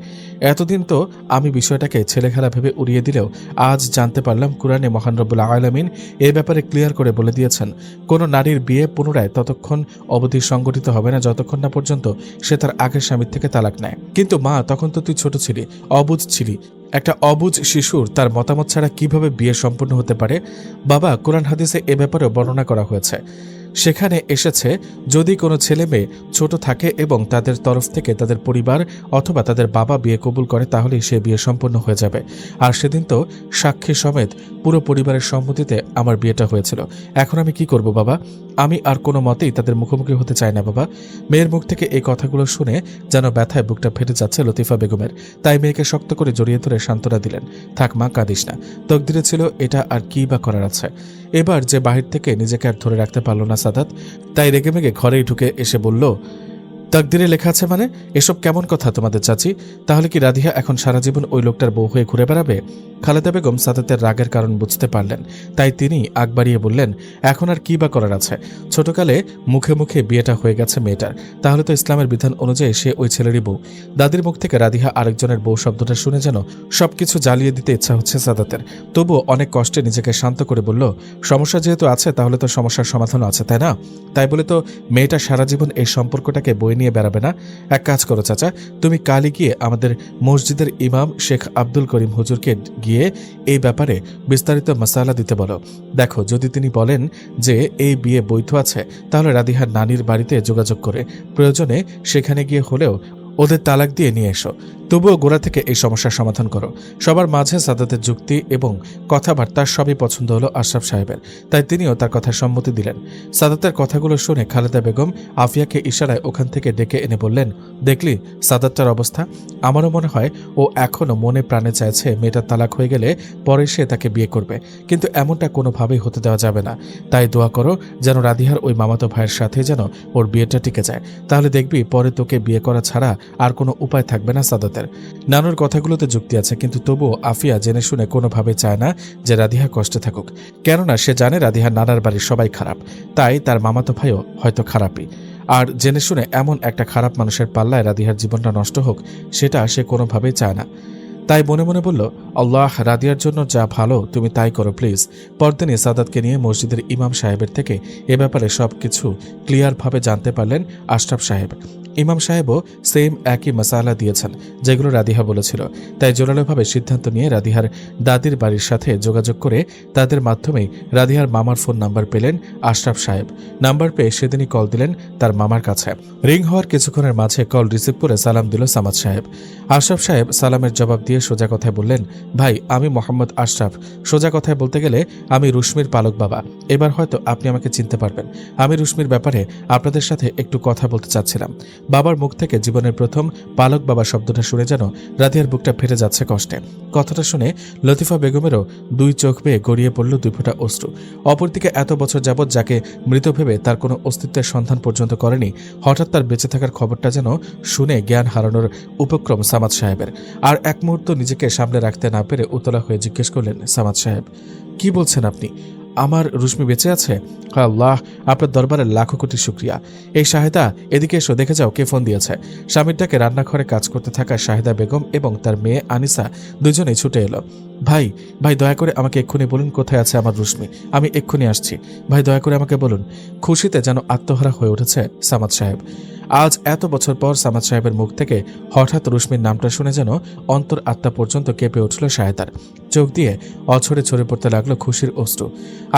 এতদিন তো আমি বিষয়টাকে ছেলেখেলা ভেবে উড়িয়ে দিলেও আজ জানতে পারলাম কুরআনে মহান রব্বুল আলামিন এই ব্যাপারে ক্লিয়ার করে বলে দিয়েছেন, কোনো নারীর বিয়ে পুনরায় ততক্ষণ অবধি সংগঠিত হবে না যতক্ষণ না পর্যন্ত সে তার আগের স্বামীর থেকে তালাক নেয়। কিন্তু মা, তখন তো তুই ছোট ছিলি, অবুঝ ছিলি। একটা অবুঝ শিশুর তার মতামত ছাড়া কিভাবে বিয়ে সম্পূর্ণ হতে পারে? বাবা, কোরআন হাদিসে এ ব্যাপারে বর্ণনা করা হয়েছে। সেখানে এসেছে, যদি কোনো ছেলে মেয়ে ছোট থাকে এবং তাদের তরফ থেকে তাদের পরিবার অথবা তাদের বাবা বিয়ে কবুল করে, তাহলে সে বিয়ে সম্পন্ন হয়ে যাবে। আর সেদিন তো সাক্ষী সমেত পুরো পরিবারের সম্মতিতে আমার বিয়েটা হয়েছিল। এখন আমি কি করব বাবা? আমি আর কোনো মতেই তাদের মুখোমুখি হতে চাই না বাবা। মেয়ের মুখ থেকে এই কথাগুলো শুনে যেন ব্যথায় বুকটা ফেটে যাচ্ছে লতিফা বেগমের। তাই মেয়েকে শক্ত করে জড়িয়ে ধরে সান্ত্বনা দিলেন, থাক মা, কাঁদিস না। তকদিরে ছিল এটা, আর কি বা করার আছে? এবার যে বাহির থেকে নিজেকে আর ধরে রাখতে পারল না সাদাত, তাই রেগেমেগে ঘরেই ঢুকে এসে বলল, তাকদিরে লেখা আছে মানে? এসব কেমন কথা তোমাদের চাচি? তাহলে কি রাধিয়া এখন সারা জীবন ওই লোকটার বউ হয়ে ঘুরে বেড়াবে? খালেদা বেগম সাদাতের রাগের কারণ বুঝতে পারলেন, তাই তিনি আগ বাড়িয়ে বললেন, এখন আর কি বা করার আছে? ছোটকালে মুখে মুখে বিয়েটা হয়ে গেছে মেয়েটার, তাহলে তো ইসলামের বিধান অনুযায়ী সে ওই ছেলেরই বউ। দাদির মুখ থেকে রাধিয়া আরেকজনের বউ শব্দটা শুনে যেন সবকিছু জ্বালিয়ে দিতে ইচ্ছা হচ্ছে সাদাতের। তবুও অনেক কষ্টে নিজেকে শান্ত করে বলল, সমস্যা যেহেতু আছে তাহলে তো সমস্যার সমাধানও আছে, তাই না? তাই বলে তো মেয়েটা সারা জীবন এই সম্পর্কটাকে বয়ে নিয়ে বেড়াবে না। এক কাজ করো চাচা, তুমি কালই গিয়ে আমাদের মসজিদের ইমাম শেখ আব্দুল করিম হুজুরকে গিয়ে এই ব্যাপারে বিস্তারিত মাসালা দিতে বলো। দেখো, যদি তিনি বলেন যে এই বিয়ে বৈধ আছে, তাহলে রাধিহার নানির বাড়িতে যোগাযোগ করে প্রয়োজনে সেখানে গিয়ে হলেও ওদের তালাক দিয়ে নিয়ে এসো। তবুও গোড়া থেকে এই সমস্যার সমাধান করো। সবার মাঝে সাদাতের যুক্তি এবং কথাবার্তা সবই পছন্দ হলো আশরাফ সাহেবের, তাই তিনিও তার কথায় সম্মতি দিলেন। সাদাতের কথাগুলো শুনে খালেদা বেগম আফিয়াকে ইশারায় ওখান থেকে ডেকে এনে বললেন, দেখলি সাদাতটার অবস্থা? আমারও মনে হয় ও এখনও মনে প্রাণে চাইছে মেয়েটার তালাক হয়ে গেলে পরে সে তাকে বিয়ে করবে, কিন্তু এমনটা কোনোভাবেই হতে দেওয়া যাবে না। তাই দোয়া করো যেন রাধিহার ওই মামাতো ভাইয়ের সাথে যেন ওর বিয়েটা টিকে যায়, তাহলে দেখবি পরে তোকে বিয়ে করা ছাড়া আর কোনো উপায় থাকবে না সাদাতের। নানুর কথাগুলোতে যুক্তি আছে, কিন্তু তবুও আফিয়া জেনে শুনে কোনোভাবে চায় না যে রাধিহা কষ্টে থাকুক, কেননা সে জানে রাধিহার নানার বাড়ির সবাই খারাপ, তাই তার মামাতো ভাইও হয়তো খারাপই। আর জেনে শুনে এমন একটা খারাপ মানুষের পাল্লায় রাধিহার জীবনটা নষ্ট হোক, সেটা সে কোনোভাবেই চায় না। তাই মনে মনে বলল, আল্লাহ, রাদিয়ার জন্য যা ভালো তুমি তাই করো প্লিজ। পরদিনই সাদাতকে নিয়ে মসজিদের ইমাম সাহেবের থেকে এ ব্যাপারে সবকিছু ক্লিয়ারভাবে জানতে পারলেন আশরাফ সাহেব। ইমাম সাহেবও সেম একই মাসালা দিয়েছেন যেগুলো রাদিহা বলেছিল, তাই জোরালোভাবে সিদ্ধান্ত নিয়ে রাদিহার দাদির বাড়ির সাথে যোগাযোগ করে তাদের মাধ্যমেই রাদিহার মামার ফোন নাম্বার পেলেন আশরাফ সাহেব। নাম্বার পেয়ে সেদিনই কল দিলেন তার মামার কাছে। রিং হওয়ার কিছুক্ষণের মাঝে কল রিসিভ করে সালাম দিল সামাদ সাহেব। আশরাফ সাহেব সালামের জবাব দিয়ে সোজা কথায় বললেন, ভাই আমি মোহাম্মদ আশরাফ। সোজা কথায় বলতে গেলে আমি রুশমির পালক বাবা। এবার হয়তো আপনি আমাকে চিনতে পারবেন। আমি রুশমির ব্যাপারে আপনাদের সাথে একটু কথা বলতে চাচ্ছিলাম। বাবার মুখ থেকে জীবনের প্রথম পালক বাবা শব্দটা শুনে যেন রাধিয়ার বুকটা ফেটে যাচ্ছে কষ্টে। কথাটা শুনে লতিফা বেগমেরও দুই চোখ বেয়ে গড়িয়ে পড়ল দুই ফোঁটা অশ্রু। অপরদিকে এত বছর যাবৎ যাকে মৃত ভেবে তার কোনো অস্তিত্বের সন্ধান পর্যন্ত করেনি, হঠাৎ তার বেঁচে থাকার খবরটা যেন শুনে জ্ঞান হারানোর উপক্রম সামাদ সাহেবের। আর এক মুহূর্ত নিজেকে সামনে রাখতে না পেরে উতলা হয়ে জিজ্ঞেস করলেন, সামাদ সাহেব কি বলছেন আপনি? আমার রুশমি বেঁচে আছে? আল্লাহ, আপনার দরবারে লাখো কোটি শুকরিয়া। এই শাহেদা, এদিকে এসো, দেখে যাও কে ফোন দিয়েছে। স্বামীরটাকে রান্নাঘরে কাজ করতে থাকা শাহেদা বেগম এবং তার মেয়ে আনিসা দুজনেই ছুটে এলো। ভাই ভাই দয়া করে আমাকে এক্ষুনি বলুন কোথায় আছে আমার রুশমি, আমি এক্ষুনি আসছি। ভাই দয়া করে আমাকে বলুন। খুশিতে যেন আত্মহারা হয়ে উঠেছে সামাদ সাহেব। আজ এত বছর পর সামাদ সাহেবের মুখ থেকে হঠাৎ রুশমির নামটা শুনে যেন অন্তর আত্মা পর্যন্ত কেঁপে উঠল শাহেদার। চোখ দিয়ে অঝরে ঝরে পড়তে লাগলো খুশির অশ্রু।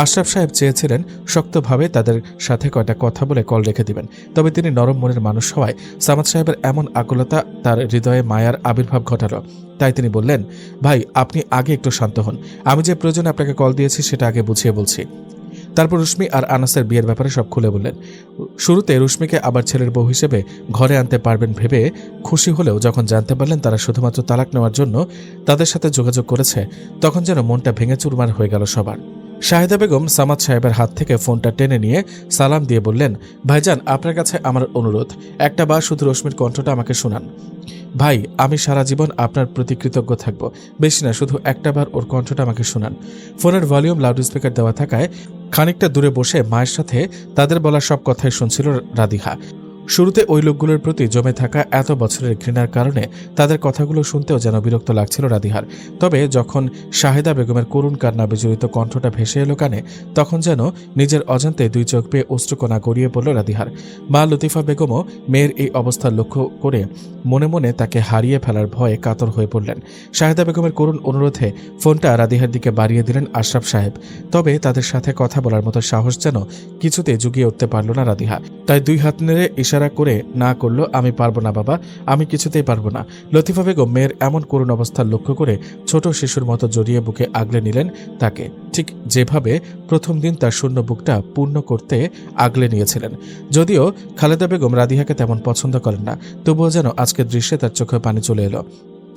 আশরাফ সাহেব চেয়েছিলেন শক্তভাবে তাদের সাথে কয়টা কথা বলে কল রেখে দিবেন, তবে তিনি নরম মনের মানুষ হওয়ায় সামাদ সাহেবের এমন আকুলতা তার হৃদয়ে মায়ার আবির্ভাব ঘটালো। তাই তিনি বললেন, ভাই আপনি আগে একটু শান্ত হন, আমি যে প্রয়োজনে আপনাকে কল দিয়েছি সেটা আগে বুঝিয়ে বলছি। তারপর রুশমি আর আনাসের বিয়ের ব্যাপারে সব খুলে বললেন। শুরুতে রুশমিকে আবার ছেলের বউ হিসেবে ঘরে আনতে পারবেন ভেবে খুশি হলেও যখন জানতে পারলেন তারা শুধুমাত্র তালাক নেওয়ার জন্য তাদের সাথে যোগাযোগ করেছে, তখন যেন মনটা ভেঙে চুরমার হয়ে গেল সবার। শাহেদা বেগম সামাদ সাহেবের হাত থেকে ফোনটা টেনে নিয়ে সালাম দিয়ে বললেন, ভাইজান আপনার কাছে আমার অনুরোধ, একটা বার শুধু রশ্মির কণ্ঠটা আমাকে শোনান। ভাই আমি সারা জীবন আপনার প্রতি কৃতজ্ঞ থাকব, বেশি না, শুধু একটা বার ওর কণ্ঠটা আমাকে শোনান। ফোনের ভলিউম লাউড স্পিকার দেওয়া থাকায় খানিকটা দূরে বসে মায়ের সাথে তাদের বলা সব কথাই শুনছিল রাধিহা। শুরুতে ওই লোকগুলোর প্রতি জমে থাকা এত বছরের ঘৃণার কারণে তাদের কথাগুলো শুনতেও যেন বিরক্ত লাগছিল রাধিহার। তবে যখন শাহেদা বেগমের করুণ কান্না বিজড়িত কণ্ঠটা ভেসে এলো কানে, তখন যেন নিজের অজান্তে দুই চোখ পেয়ে অশ্রুকণা গড়িয়ে পড়ল রাধিহার। মা লতিফা বেগমও মেয়ের এই অবস্থা লক্ষ্য করে মনে মনে তাকে হারিয়ে ফেলার ভয়ে কাতর হয়ে পড়লেন। শাহেদা বেগমের করুণ অনুরোধে ফোনটা রাধিহার দিকে বাড়িয়ে দিলেন আশরাফ সাহেব। তবে তাদের সাথে কথা বলার মতো সাহস যেন কিছুতে জুগিয়ে উঠতে পারল না রাধিহা। তাই দুই হাত নেড়ে ইশারা করে না করলো, আমি পারবো না বাবা, আমি কিছুতেই পারবো না। লতিফা বেগম মেয়ের এমন করুণ অবস্থা লক্ষ্য করে ছোট শিশুর মতো জড়িয়ে বুকে আগলে নিলেন তাকে, ঠিক যেভাবে প্রথম দিন তার শূন্য বুকটা পূর্ণ করতে আগলে নিয়েছিলেন। যদিও খালেদা বেগম রাধিহাকে তেমন পছন্দ করেন না, তবুও যেন আজকের দৃশ্যে তার চোখে পানি চলে এলো।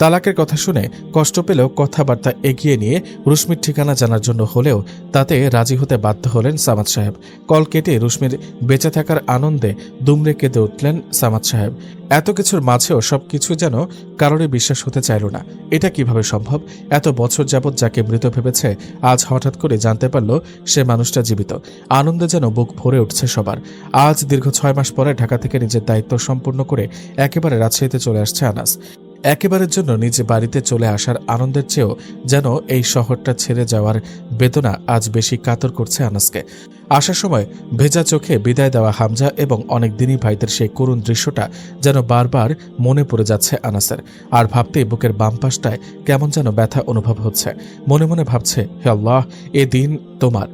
তালাকের কথা শুনে কষ্ট পেলেও কথাবার্তা এগিয়ে নিয়ে রুশমির ঠিকানা জানার জন্য হলেও তাতে রাজি হতে বাধ্য হলেন সামাদ সাহেব। কল কেটে রুশমির বেঁচে থাকার আনন্দে দুমড়ে কেঁদে উঠলেন সামাদ সাহেব। এত কিছুর মাঝেও সবকিছু যেন কারোরই বিশ্বাস হতে চাইল না। এটা কিভাবে সম্ভব? এত বছর যাবৎ যাকে মৃত ভেবেছে আজ হঠাৎ করে জানতে পারল সে মানুষটা জীবিত। আনন্দে যেন বুক ভরে উঠছে সবার। আজ দীর্ঘ 6 মাস পরে ঢাকা থেকে নিজের দায়িত্ব সম্পূর্ণ করে একেবারে রাজশাহীতে চলে আসছে আনাস। একেবারের জন্য নিজে বাড়িতে চলে আসার আনন্দের চেয়েও যেন এই শহরটা ছেড়ে যাওয়ার বেদনা আজ বেশি কাতর করছে আনাসকে। আসার সময় ভেজা চোখে বিদায় দেওয়া হামজা এবং অনেক দিনই ভাইদের সেই করুণ দৃশ্যটা যেন বারবার মনে পড়ে যাচ্ছে আনাসের। আর ভাবতেই বুকের বাম পাশটায় কেমন যেন ব্যথা অনুভব হচ্ছে। মনে মনে ভাবছে, হে আল্লাহ, এ দিন তোমার,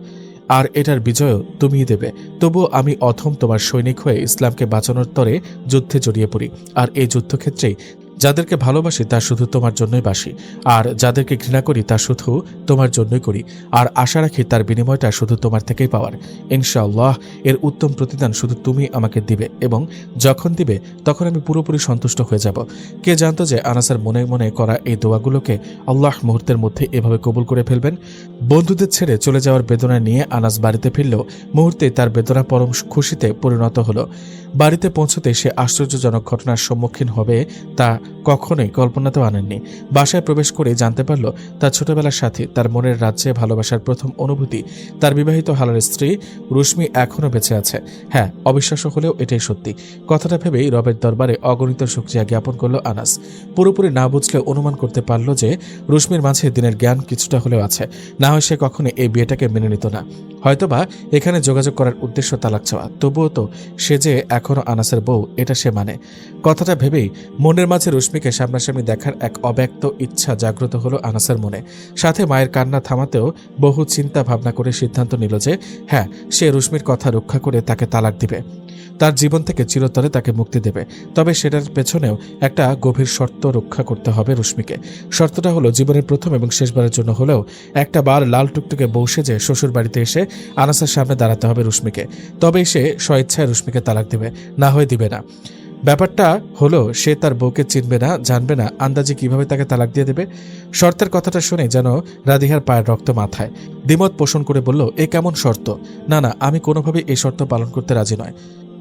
আর এটার বিজয়ও তুমিই দেবে। তবুও আমি অথম তোমার সৈনিক হয়ে ইসলামকে বাঁচানোর তরে যুদ্ধে জড়িয়ে পড়ি। আর এই যুদ্ধক্ষেত্রেই যাদেরকে ভালোবাসি তা শুধু তোমার জন্যই বাসি, আর যাদেরকে ঘৃণা করি তা শুধু তোমার জন্যই করি। আর আশা রাখি তার বিনিময়টা শুধু তোমার থেকেই পাওয়ার। ইনশাআল্লাহ এর উত্তম প্রতিদান শুধু তুমি আমাকে দিবে, এবং যখন দিবে তখন আমি পুরোপুরি সন্তুষ্ট হয়ে যাব। কে জানতো যে আনাসের মনে মনে করা এই দোয়াগুলোকে আল্লাহ মুহূর্তের মধ্যে এভাবে কবুল করে ফেলবেন। বন্ধুদের ছেড়ে চলে যাওয়ার বেদনা নিয়ে আনাস বাড়িতে ফিরলেও মুহূর্তে তার বেদনা পরম খুশিতে পরিণত হলো। বাড়িতে পৌঁছতে সে আশ্চর্যজনক ঘটনার সম্মুখীন হবে তা কখনোই কল্পনাতেও আনেননি। বাসায় প্রবেশ করে জানতে পারল তার ছোটবেলার সাথী, তার মনের রাজ্যে ভালোবাসার প্রথম অনুভূতি, তার বিবাহিত হালার স্ত্রী রুশমি এখনও বেঁচে আছে। হ্যাঁ, অবিশ্বাস্য হলেও এটাই সত্যি। কথাটা ভেবেই রবের দরবারে অগণিত শুকরিয়া জ্ঞাপন করল আনাস। পুরোপুরি না বুঝলে অনুমান করতে পারল যে রুশমির মাঝে দিনের জ্ঞান কিছুটা হলেও আছে। না হয় সে কখনো এই বিয়েটাকে মেনে নিত না। হয়তোবা এখানে যোগাযোগ করার উদ্দেশ্য তালাক চাওয়া, তবুও তো সে যে এখনও আনাসের বউ, এটা সে মানে। কথাটা ভেবেই মনের মাঝে রুশমিকে সামনাসামনি দেখার এক অব্যক্ত ইচ্ছা জাগ্রত হলো আনাসের মনে। সাথে মায়ের কান্না থামাতেও বহু চিন্তা ভাবনা করে সিদ্ধান্ত নিল যে হ্যাঁ, সে রুশমির কথা রক্ষা করে তাকে তালাক দিবে, তার জীবন থেকে চিরতরে তাকে মুক্তি দেবে। তবে সেটার পেছনেও একটা গভীর শর্ত রক্ষা করতে হবে রুশমিকে। শর্তটা হলো জীবনের প্রথম এবং শেষবারের জন্য হলেও একটা বার লাল টুকটুকে বউ সেজে শ্বশুর বাড়িতে এসে আনাসের সামনে দাঁড়াতে হবে রুশমিকে। তবেই সে স্বইচ্ছায় রুশমিকে তালাক দিবে, না হয় দিবে না। ব্যাপারটা হলো সে তার বউকে চিনবে না, জানবে না, আন্দাজে কিভাবে তাকে তালাক দিয়ে দেবে। শর্তের কথাটা শুনে যেন রাধিহার পায়ের রক্ত মাথায়। দ্বিমত পোষণ করে বলল, এ কেমন শর্ত? না না, আমি কোনোভাবেই এই শর্ত পালন করতে রাজি নয়।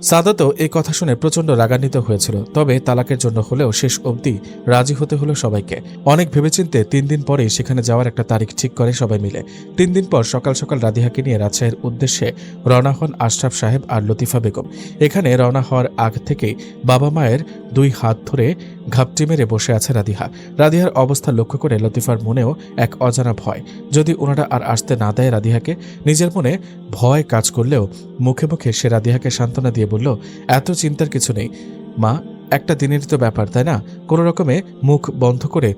সাদাতও এই কথা শুনে প্রচণ্ড রাগান্বিত হয়েছিল। তবে তালাকের জন্য হলেও শেষ অবধি রাজি হতে হলো সবাইকে। অনেক ভেবেচিন্তে 3 দিন পরেই সেখানে যাওয়ার একটা তারিখ ঠিক করে সবাই মিলে। 3 দিন পর সকাল সকাল রাধিহাকে নিয়ে রাজশাহীর উদ্দেশ্যে রওনা হন আশরাফ সাহেব আর লতিফা বেগম। এখানে রওনা হওয়ার আগ থেকেই বাবা মায়ের 2 হাত ধরে ঘাপটি মেরে বসে আছে রাধিহা। রাধিহার অবস্থা লক্ষ্য করে লতিফার মনেও এক অজানা ভয়। যদি ওনারা আর আসতে না দেয় রাধিহাকে। নিজের মনে ভয় কাজ করলেও মুখে মুখে সে রাধিহাকে সান্ত্বনা দিয়ে বলল, এত চিন্তার কিছু নেই মা, একটা দিনেরই তো ব্যাপার, তাই না? কোনো রকমে মুখ বন্ধ করে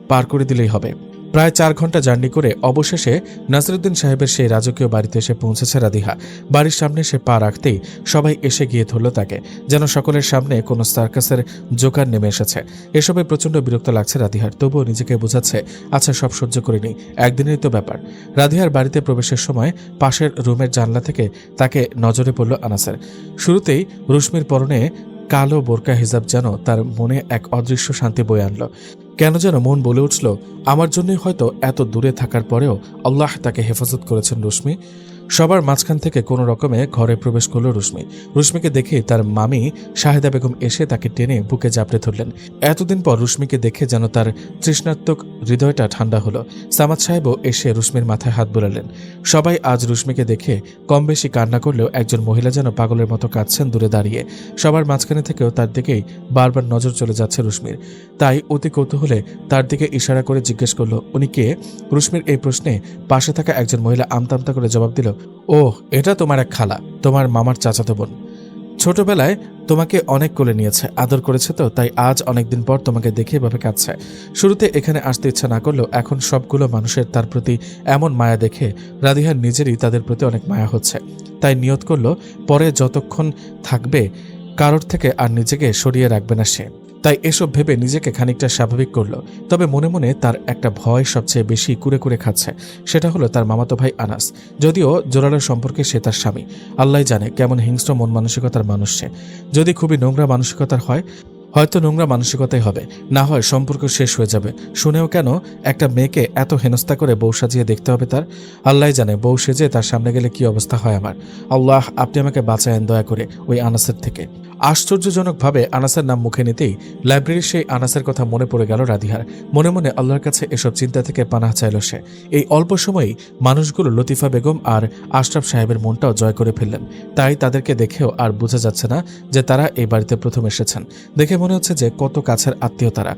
পার করে দিলেই হবে। প্রায় 4 ঘন্টা জার্নি করে অবশেষে নাসিরুদ্দিন সাহেবের সেই রাজকীয় বাড়িতে এসে পৌঁছেছে রাধিহা। বাড়ির সামনে সে পা রাখতেই সবাই এসে গিয়ে ধরল তাকে, যেন সকলের সামনে কোনো সার্কাসের জোকার নেমে এসেছে। এসবে প্রচণ্ড বিরক্ত লাগছে রাধিহার, তবুও নিজেকে বোঝাচ্ছে আচ্ছা সব সহ্য করে নিই, একদিনেরই তো ব্যাপার। রাধিহার বাড়িতে প্রবেশের সময় পাশের রুমের জানলা থেকে তাকে নজরে পড়ল আনাসের। শুরুতেই রুশমির পরনে কালো বোরকা হিজাব যেন তার মনে এক অদৃশ্য শান্তি বয়ে আনল। কেন যেন মন বলে উঠল, আমার জন্যই হয়তো এত দূরে থাকার পরেও আল্লাহ তাকে হেফাজত করেছেন রুশমি। সবার মাঝখান থেকে কোনো রকমে ঘরে প্রবেশ করল রুশমি। রুশমিকে দেখে তার মামি শাহেদা বেগম এসে তাকে টেনে বুকে জাপড়ে ধরলেন। এতদিন পর রুশমিকে দেখে যেন তার তৃষ্ণাত্মক হৃদয়টা ঠান্ডা হলো। সামাদ সাহেবও এসে রুশমির মাথায় হাত বোলালেন। সবাই আজ রুশমিকে দেখে কম বেশি কান্না করলেও একজন মহিলা যেন পাগলের মতো কাঁদছেন দূরে দাঁড়িয়ে। সবার মাঝখানে থেকেও তার দিকেই বারবার নজর চলে যাচ্ছে রুশমির। তাই অতি কৌতূহলে তার দিকে ইশারা করে জিজ্ঞেস করল, উনি কে? রুশমির এই প্রশ্নে পাশে থাকা একজন মহিলা আমতামতা করে জবাব দিল, ও এটা তোমার এক খালা, তোমার মামার চাচাতো বোন। ছোটবেলায় তোমাকে অনেক কোলে নিয়েছে, আদর করেছে, তো তাই আজ অনেকদিন পর তোমাকে দেখে এভাবে কাঁদছে। শুরুতে এখানে আসতে ইচ্ছা না করলেও এখন সবগুলো মানুষের তার প্রতি এমন মায়া দেখে রাধিহার নিজেরই তাদের প্রতি অনেক মায়া হচ্ছে। তাই নিয়ত করলো পরে যতক্ষণ থাকবে কারোর থেকে আর নিজেকে সরিয়ে রাখবে না সে। তাই এসব ভেবে নিজেকে খানিকটা স্বাভাবিক করল। তবে মনে মনে তার একটা ভয় সবচেয়ে বেশি কুরে কুরে খাচ্ছে। সেটা হলো তার মামাতো ভাই আনাস। যদিও জোরালো সম্পর্কে সে তার স্বামী, আল্লাহ জানে কেমন হিংস্র মন মানসিকতার মানুষ সে। যদি খুবই নোংরা মানসিকতার হয় হয়তো নোংরা মানসিকতাই হবে, না হয় সম্পর্ক শেষ হয়ে যাবে। শুনেও কেন একটা মেয়েকে এত হেনস্থা করে বউ সাজিয়ে দেখতে হবে তার? আল্লাহ জানে বউ সেজে তার সামনে গেলে কি অবস্থা হয় আমার। আল্লাহ, আপনি আমাকে বাঁচায়েন দয়া করে ওই আনাসের থেকে। আশ্চর্যজনকভাবে আনাসের নাম মুখে নিতেই লাইব্রেরির সেই আনাসের কথা মনে পড়ে গেল রাধিহার। মনে মনে আল্লাহর কাছে এসব চিন্তা থেকে পানাহ চাইল সে। এই অল্প সময়েই মানুষগুলো লতিফা বেগম আর আশরাফ সাহেবের মনটাও জয় করে ফেললেন। তাই তাদেরকে দেখেও আর বোঝা যাচ্ছে না যে তারা এই বাড়িতে প্রথম এসেছেন। দেখে মনে হচ্ছে যে কত কাছের আত্মীয় তারা।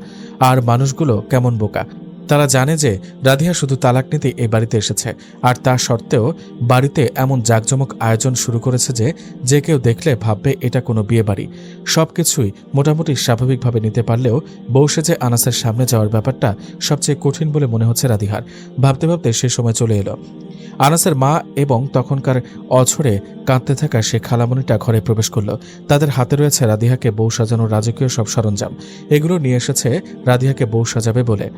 আর মানুষগুলো কেমন বোকা, তারা জানে যে রাধিয়া শুধু তালাক নিতেই এই বাড়িতে এসেছে, আর তা সত্ত্বেও বাড়িতে এমন জাঁকজমক আয়োজন শুরু করেছে যে যে কেউ দেখলে ভাববে এটা কোনো বিয়ে বাড়ি। সবকিছুই মোটামুটি স্বাভাবিকভাবে নিতে পারলেও বউ সেজে আনাসের সামনে যাওয়ার ব্যাপারটা সবচেয়ে কঠিন বলে মনে হচ্ছে রাধিহার। ভাবতে ভাবতে সে সময় চলে এলো। আনাসের মা এবং তখনকার অঝরে কাঁদতে থাকা সে খালামণিটা ঘরে প্রবেশ করলো। তাদের হাতে রয়েছে রাধিহাকে বউ সাজানোর রাজকীয় সব সরঞ্জাম। এগুলো নিয়ে এসেছে রাধিহাকে বউ সাজাবে বলে।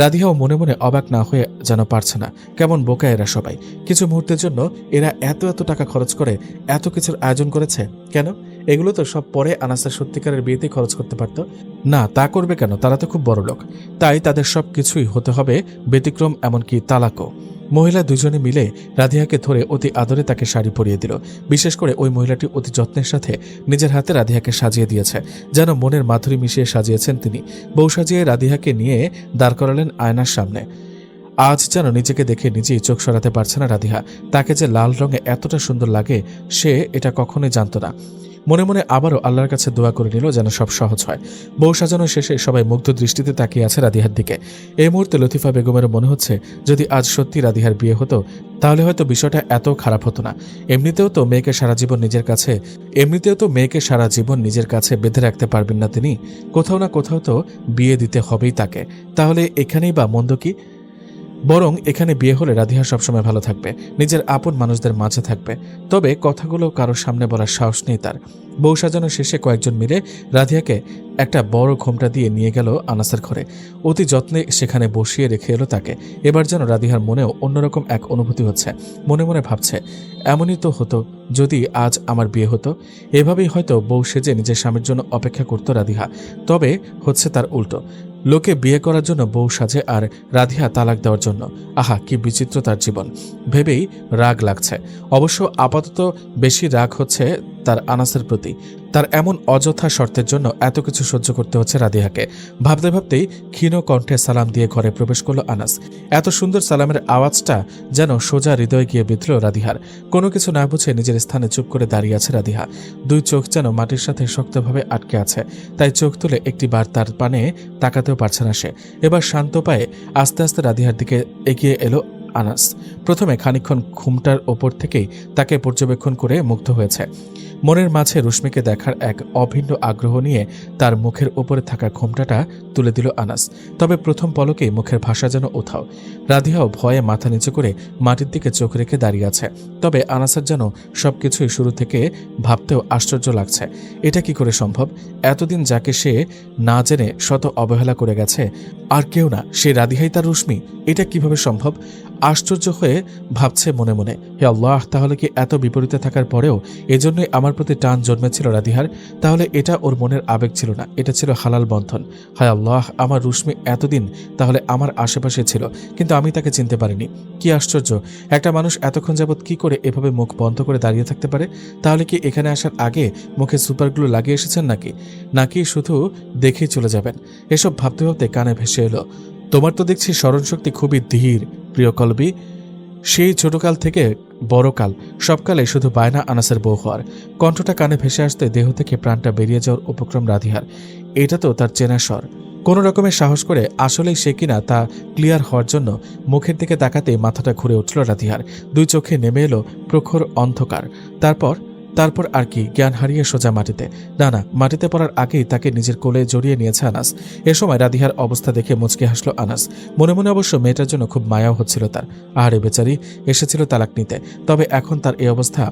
রাধিহাও মনে মনে অবাক না হয়ে যেন পারছে না। কেমন বোকা এরা সবাই। কিছু মুহূর্তের জন্য এরা এত টাকা খরচ করে এত কিছুর আয়োজন করেছে কেন? এগুলো তো সব পরে আনাসের সত্যিকারের বিয়েতেই খরচ করতে পারত। না, তা করবে কেন? তারা তো খুব বড় লোক। তাই তাদের সব কিছুই হতে হবে ব্যতিক্রম, এমনকি তালাকও। মহিলা দুজনে মিলে রাধিয়াকে ধরে অতি আদরে তাকে শাড়ি পরিয়ে দিল। বিশেষ করে ওই মহিলাটি অতি যত্নের সাথে নিজের হাতে রাধিয়াকে সাজিয়ে দিয়েছে, যেন মনের মাধুরী মিশিয়ে সাজিয়েছেন তিনি। বউ সাজিয়ে রাধিয়াকে নিয়ে দাঁড় করালেন আয়নার সামনে। আজ যেন নিজেকে দেখে নিজেই চোখ সরাতে পারছে না রাধিয়া। তাকে যে লাল রঙে এতটা সুন্দর লাগে সে এটা কখনোই জানত না। মনে মনে আবারও আল্লাহর কাছে দোয়া করে নিল যেন সব সহজ হয়। বউ সাজানো শেষে সবাই মুগ্ধ দৃষ্টিতে তাকিয়ে আছে রাধিহার দিকে। এই মুহূর্তে লতিফা বেগমেরও মনে হচ্ছে যদি আজ সত্যি রাধিহার বিয়ে হতো তাহলে হয়তো বিষয়টা এত খারাপ হতো না। এমনিতেও তো মেয়েকে সারা জীবন নিজের কাছে বেঁধে রাখতে পারবেন না তিনি। কোথাও না কোথাও তো বিয়ে দিতে হবেই তাকে। তাহলে এখানেই বা মন্দ কি? বরং এখানে বিয়ে হলে রাধিহা সবসময় ভালো থাকবে, নিজের আপন মানুষদের মাঝে থাকবে। তবে কথাগুলো কারোর সামনে বলার সাহস নেই তার। বউ সাজানো শেষে কয়েকজন মিলে রাধিয়াকে একটা বড় ঘোমটা দিয়ে নিয়ে গেল আনাসের ঘরে। অতি যত্নে সেখানে বসিয়ে রেখে এলো তাকে। এবার যেন রাধিহার মনেও অন্যরকম এক অনুভূতি হচ্ছে। মনে মনে ভাবছে এমনই তো হতো যদি আজ আমার বিয়ে হতো। এভাবেই হয়তো বউ সেজে নিজের স্বামীর জন্য অপেক্ষা করত রাধিহা। তবে হচ্ছে তার উল্টো। লোকে বিয়ে করার জন্য বউ সাজে আর রাধিয়া তালাক দেওয়ার জন্য। আহা, কি বিচিত্র তার জীবন, ভেবেই রাগ লাগছে। অবশ্য আপাতত বেশি রাগ হচ্ছে তার আনাসের প্রতি। তার এমন অযথা শর্তের জন্য এত কিছু সহ্য করতে হচ্ছে রাধিয়াকে। ভাবতে ভাবতেই ক্ষীণ কণ্ঠে সালাম দিয়ে ঘরে প্রবেশ করল আনাস। এত সুন্দর সালামের আওয়াজটা যেন সোজা হৃদয়ে গিয়ে বিঁধল রাধিহার। কোনো কিছু না বুঝে নিজের স্থানে চুপ করে দাঁড়িয়ে আছে রাধিহা। দুই চোখ যেন মাটির সাথে শক্তভাবে আটকে আছে। তাই চোখ তুলে একটি বার তার পানে তাকাতেও পারছে না সে। এবার শান্ত পায়ে আস্তে আস্তে রাধিহার দিকে এগিয়ে এলো আনাস। প্রথমে খানিকক্ষণ ঘুমটার ওপর থেকেই তাকে পর্যবেক্ষণ করে মুগ্ধ হয়েছে। মনের মাঝে রশ্মিকে দেখার এক অভিন্ন আগ্রহ নিয়ে তার মুখের উপরে থাকা ঘোমটাটা তুলে দিল আনাস। তবে প্রথম পলকেই মুখের ভাষা যেন উধাও। রাধিয়াও ভয়ে মাথা নিচু করে মাটির দিকে চোখ রেখে দাঁড়িয়ে আছে। তবে আনাসের যেন সবকিছুই শুরু থেকে ভাবতেও আশ্চর্য লাগছে। এটা কি করে সম্ভব? এতদিন যাকে সে না জেনে শত অবহেলা করে গেছে আর কেউ না, সে রাধিহাই তার রশ্মি। এটা কিভাবে সম্ভব? আশ্চর্য হয়ে ভাবছে মনে মনে, হে আল্লাহ, তাহলে কি এত বিপরীতে থাকার পরেও এজন্যই আমার প্রতি টান জন্মেছিল রাধিহার? তাহলে এটা ওর মনের আবেগ ছিল না, এটা ছিল হালাল বন্ধন। হায় আল্লাহ, আমার রশ্মি এতদিন তাহলে আমার আশেপাশে ছিল, কিন্তু আমি তাকে চিনতে পারিনি। কি আশ্চর্য, একটা মানুষ এতক্ষণ যাবৎ কি করে এভাবে মুখ বন্ধ করে দাঁড়িয়ে থাকতে পারে? তাহলে কি এখানে আসার আগে মুখে সুপারগ্লু লাগিয়ে এসেছেন নাকি শুধু দেখেই চলে যাবেন? এসব ভাবতে ভাবতে কানে ভেসে এলো, তোমার তো দেখছি স্মরণশক্তি খুবই ধীর প্রিয় কলবি। সেই ছোটকাল থেকে বড়কাল সবকালে শুধু বায়না আনাসের বউ হওয়ার। কণ্ঠটা কানে ভেসে আসতে দেহ থেকে প্রাণটা বেরিয়ে যাওয়ার উপক্রম রাধিহার। এটা তো তার চেনা স্বর। কোনো রকমের সাহস করে আসলেই সে কিনা তা ক্লিয়ার হওয়ার জন্য মুখের দিকে তাকাতেই মাথাটা ঘুরে উঠল রাধিহার। দুই চোখে নেমে এলো প্রখর অন্ধকার। তারপর আর কি জ্ঞান হারিয়ে সোজা মাটিতে। না, মাটিতে পড়ার আগেই তাকে নিজের কোলে জড়িয়ে নিয়েছে আনাস। এ সময় রাধিহার অবস্থা দেখে মুচকে হাসল আনাস। মনে মনে অবশ্য মেয়েটার জন্য খুব মায়াও হচ্ছিল তার। আহারে বেচারি, এসেছিল তালাক নিতে, তবে এখন তার এই অবস্থা।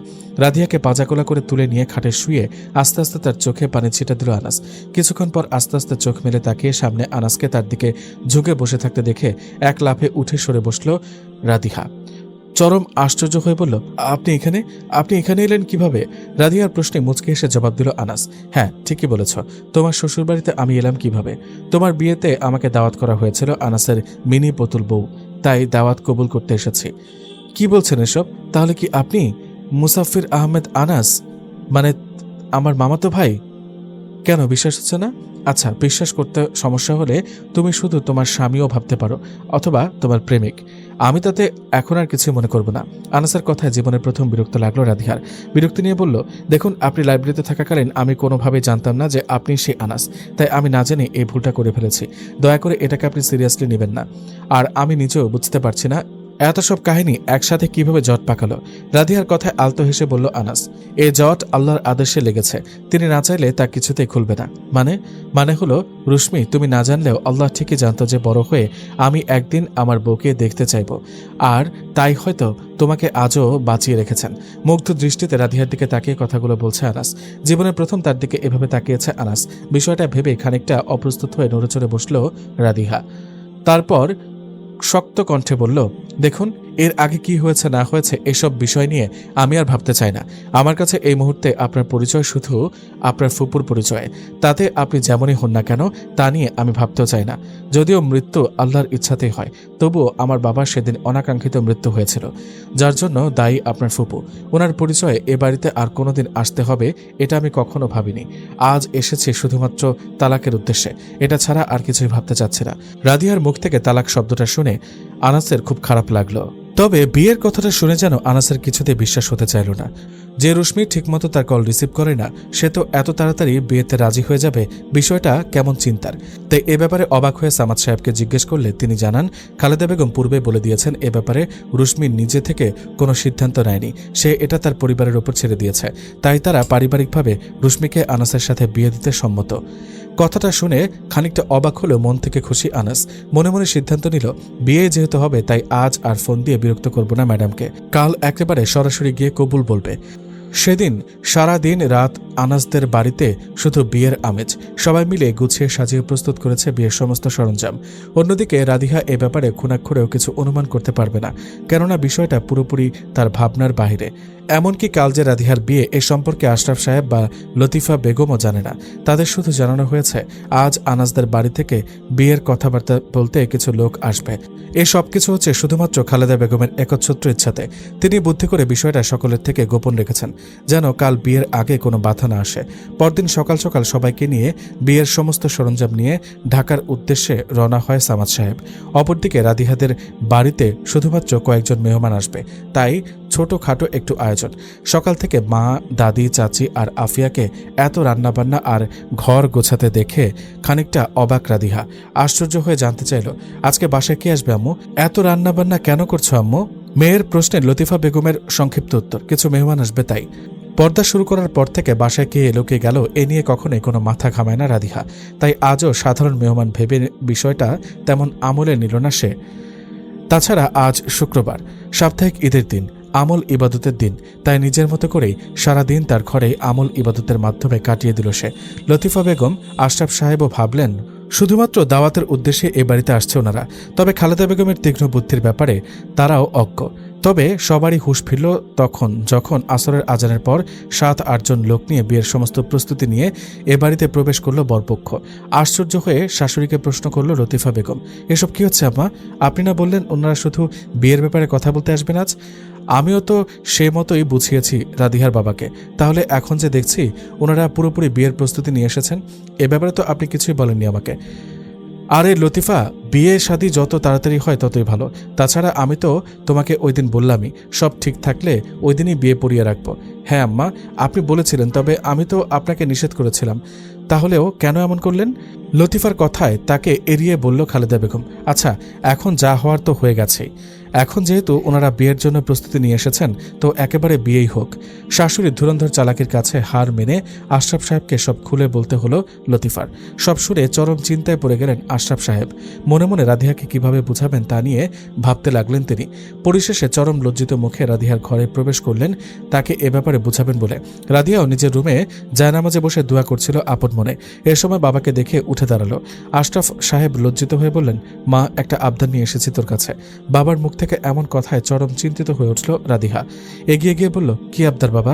রাধিয়াকে পাজাকোলা করে তুলে নিয়ে খাটে শুয়ে আস্তে আস্তে তার চোখে পানি ছিটা দিল আনাস। কিছুক্ষণ পর আস্তে আস্তে চোখ মেলে তাকিয়ে সামনে আনাসকে তার দিকে ঝুঁকে বসে থাকতে দেখে এক লাফে উঠে সরে বসল রাধিহা। চরম আশ্চর্য হয়ে বলল, আপনি এখানে এলেন কিভাবে? রাদিয়ার প্রশ্নে মুচকি এসে জবাব দিল আনাস, হ্যাঁ ঠিকই বলেছ, তোমার শ্বশুরবাড়িতে আমি এলাম কিভাবে? তোমার বিয়েতে আমাকে দাওয়াত করা হয়েছিল আনাসের মিনি পুতুল বউ, তাই দাওয়াত কবুল করতে এসেছি। কি বলছেন এসব? তাহলে কি আপনি মুসাফির আহমেদ আনাস, মানে আমার মামাতো ভাই? কেন বিশ্বাস হচ্ছে না? আচ্ছা, বিশ্বাস করতে সমস্যা হলে তুমি শুধু তোমার স্বামীও ভাবতে পারো, অথবা তোমার প্রেমিক। আমি তাতে এখন আর কিছু মনে করব না। আনাসের কথায় জীবনের প্রথম বিরক্ত লাগলো রাধিয়ার। বিরক্তি নিয়ে বলল, দেখুন, আপনি লাইব্রেরিতে থাকাকালীন আমি কোনোভাবেই জানতাম না যে আপনি সেই আনাস, তাই আমি না জেনে এই ভুলটা করে ফেলেছি। দয়া করে এটাকে আপনি সিরিয়াসলি নেবেন না। আর আমি নিজেও বুঝতে পারছি না এত সব কাহিনী একসাথে কিভাবে জট পাকালো। রাধিয়ার কথায় আলতো হেসে বলল আনাস, এ জট আল্লাহর আদেশে লেগেছে, তিনি না চাইলে তা কিছুতেই খুলবে না। মানে হলো, রুশমি, তুমি না জানলেও আল্লাহ ঠিকই জানতো যে বড় হয়ে আমি একদিন আমার বউকে দেখতে চাইব, আর তাই হয়তো তোমাকে আজও বাঁচিয়ে রেখেছেন। মুগ্ধ দৃষ্টিতে রাধিয়ার দিকে তাকিয়ে কথাগুলো বলছে আনাস। জীবনের প্রথম তার দিকে এভাবে তাকিয়েছে আনাস। বিষয়টা ভেবে খানিকটা অপ্রস্তুত হয়ে নড়েচড়ে বসল রাধিয়া। তারপর শক্ত কণ্ঠে বলল, দেখুন, এর আগে কি হয়েছে না হয়েছে এসব বিষয় নিয়ে আমি আর ভাবতে চাই না। আমার কাছে এই মুহূর্তে আপনার পরিচয় শুধু আপনার ফুপুর পরিচয়। তাতে আপনি যেমনই হন না কেন তা নিয়ে আমি ভাবতেও চাই না। যদিও মৃত্যু আল্লাহর ইচ্ছাতেই হয়, তবুও আমার বাবার সেদিন অনাকাঙ্ক্ষিত মৃত্যু হয়েছিল, যার জন্য দায়ী আপনার ফুপু। ওনার পরিচয়ে এ বাড়িতে আর কোনোদিন আসতে হবে এটা আমি কখনো ভাবিনি। আজ এসেছি শুধুমাত্র তালাকের উদ্দেশ্যে, এটা ছাড়া আর কিছুই ভাবতে চাচ্ছি না। রাদিয়ার মুখ থেকে তালাক শব্দটা শুনে আনাসের খুব খারাপ লাগলো। তবে বিয়ের কথাটা শুনে যেন আনাসের কিছুতে বিশ্বাস হতে চাইল না। যে রুশমি ঠিকমতো তার কল রিসিভ করে না, সে তো এত তাড়াতাড়ি বিয়েতে রাজি হয়ে যাবে, বিষয়টা কেমন চিন্তার। তাই এ ব্যাপারে অবাক হয়ে সামাদ সাহেবকে জিজ্ঞেস করলে তিনি জানান, খালেদা বেগম পূর্বে বলে দিয়েছেন এ ব্যাপারে রুশমি নিজে থেকে কোনো সিদ্ধান্ত নেয়নি, সে এটা তার পরিবারের উপর ছেড়ে দিয়েছে। তাই তারা পারিবারিকভাবে রুশমিকে আনাসের সাথে বিয়ে দিতে সম্মত। কথাটা শুনে খানিকটা অবাক হলেও মন থেকে খুশি আনাস। মনে মনে সিদ্ধান্ত নিল, বিয়ে যেহেতু হবে তাই আজ আর ফোন দিয়ে বিরক্ত করব না ম্যাডামকে, কাল একেবারে সরাসরি গিয়ে কবুল বলবে। সেদিন সারা দিন রাত আনাসদের বাড়িতে শুধু বিয়ের আমেজ। সবাই মিলে গুছিয়ে সাজিয়ে প্রস্তুত করেছে বিয়ের সমস্ত সরঞ্জাম। অন্যদিকে রাধিহা এ ব্যাপারে খুনাক্ষরেও কিছু অনুমান করতে পারবে না, কেননা বিষয়টা পুরোপুরি তার ভাবনার বাইরে। এমনকি কাল যে রাধিহার বিয়ে এ সম্পর্কে আশরাফ সাহেব বা লতিফা বেগমও জানে না। তাদের শুধু জানানো হয়েছে আজ আনাসদের বাড়ি থেকে বিয়ের কথাবার্তা বলতে কিছু লোক আসবে। এ সব কিছু হচ্ছে শুধুমাত্র খালেদা বেগমের একচ্ছত্র ইচ্ছাতে। তিনি বুদ্ধি করে বিষয়টা সকলের থেকে গোপন রেখেছেন, যেন কাল বিয়ের আগে কোনো বাধা না আসে। পরদিন সকাল সকাল সবাইকে নিয়ে বিয়ের সমস্ত সরঞ্জাম নিয়ে ঢাকার উদ্দেশ্যে রওনা হয় সামাদ সাহেব। অপরদিকে রাধিহাদের বাড়িতে শুধুমাত্র কয়েকজন মেহমান আসবে, তাই ছোটখাটো একটু আয়োজন। সকাল থেকে মা, দাদি, চাচি আর আফিয়াকে এত রান্নাবান্না আর ঘর গোছাতে দেখে খানিকটা অবাক রাধিহা। আশ্চর্য হয়ে জানতে চাইল, আজকে বাসায় কে আসবে আম্মু? এত রান্নাবান্না কেন করছো আম্মু? মেয়ের প্রশ্নে লতিফা বেগমের সংক্ষিপ্ত উত্তর, কিছু মেহমান আসবে তাই। পর্দা শুরু করার পর থেকে বাসায় কে এলো কে গেল এ নিয়ে কখনোই কোনো মাথা ঘামায় না রাধিহা। তাই আজও সাধারণ মেহমান ভেবে বিষয়টা তেমন আমলে নিল না সে। তাছাড়া আজ শুক্রবার, সাপ্তাহিক ঈদের দিন, আমল ইবাদতের দিন, তাই নিজের মতো করেই সারাদিন তার ঘরে আমল ইবাদতের মাধ্যমে কাটিয়ে দিল সে। লতিফা বেগম, আশরাফ সাহেবও ভাবলেন শুধুমাত্র দাওয়াতের উদ্দেশ্যে এ বাড়িতে আসছে ওনারা। তবে খালেদা বেগমের তীক্ষ্ণ বুদ্ধির ব্যাপারে তারাও অজ্ঞ। তবে সবারই হুঁশ ফিরল তখন, যখন আসরের আজানের পর 7-8 জন লোক নিয়ে বিয়ের সমস্ত প্রস্তুতি নিয়ে এ বাড়িতে প্রবেশ করল বরপক্ষ। আশ্চর্য হয়ে শাশুড়িকে প্রশ্ন করল লতিফা বেগম, এসব কি হচ্ছে আম্মা? আপনি না বললেন ওনারা শুধু বিয়ের ব্যাপারে কথা বলতে আসবেন আজ? আমিও তো সে মতোই বুঝিয়েছি রাধিহার বাবাকে। তাহলে এখন যে দেখছি ওনারা পুরোপুরি বিয়ের প্রস্তুতি নিয়ে এসেছেন, এ ব্যাপারে তো আপনি কিছুই বলেননি আমাকে। আরে লতিফা, বিয়ে শাদী যত তাড়াতাড়ি হয় ততই ভালো। তাছাড়া আমি তো তোমাকে ওই দিন বললামই, সব ঠিক থাকলে ওই দিনই বিয়ে পড়িয়ে রাখবো। হ্যাঁ আম্মা, আপনি বলেছিলেন, তবে আমি তো আপনাকে নিষেধ করেছিলাম। তাহলেও কেন এমন করলেন? লতিফার কথায় তাকে এড়িয়ে বলল খালেদা বেগম, আচ্ছা এখন যা হওয়ার তো হয়ে গেছেই। এখন যেহেতু ওনারা বিয়ের জন্য প্রস্তুতি নিয়ে এসেছেন, তো একেবারে বিয়েই হোক। শাশুড়ির ধুরন্ধর চালাকির কাছে হার মেনে আশরাফ সাহেবকে সব খুলে বলতে হলো লতিফার। সব শুনে চরম চিন্তায় পড়ে গেলেন আশরাফ সাহেব। মনে মনে রাধিয়াকে কিভাবে বুঝাবেন তা নিয়ে ভাবতে লাগলেন তিনি। পরিশেষে চরম লজ্জিত মুখে রাধিয়ার ঘরে প্রবেশ করলেন তাকে এ ব্যাপারে বুঝাবেন বলে। রাধিয়াও নিজের রুমে জায়নামাজে বসে দোয়া করছিল আপন মনে। এ সময় বাবাকে দেখে উঠে দাঁড়ালো। আশরাফ সাহেব লজ্জিত হয়ে বললেন, মা, একটা আবদার নিয়ে এসেছি তোর কাছে। বাবার মুখ থেকে এমন কথায় চরম চিন্তিত হয়ে উঠল রাদিহা। এগিয়ে গিয়ে বলল, কি আবদার বাবা,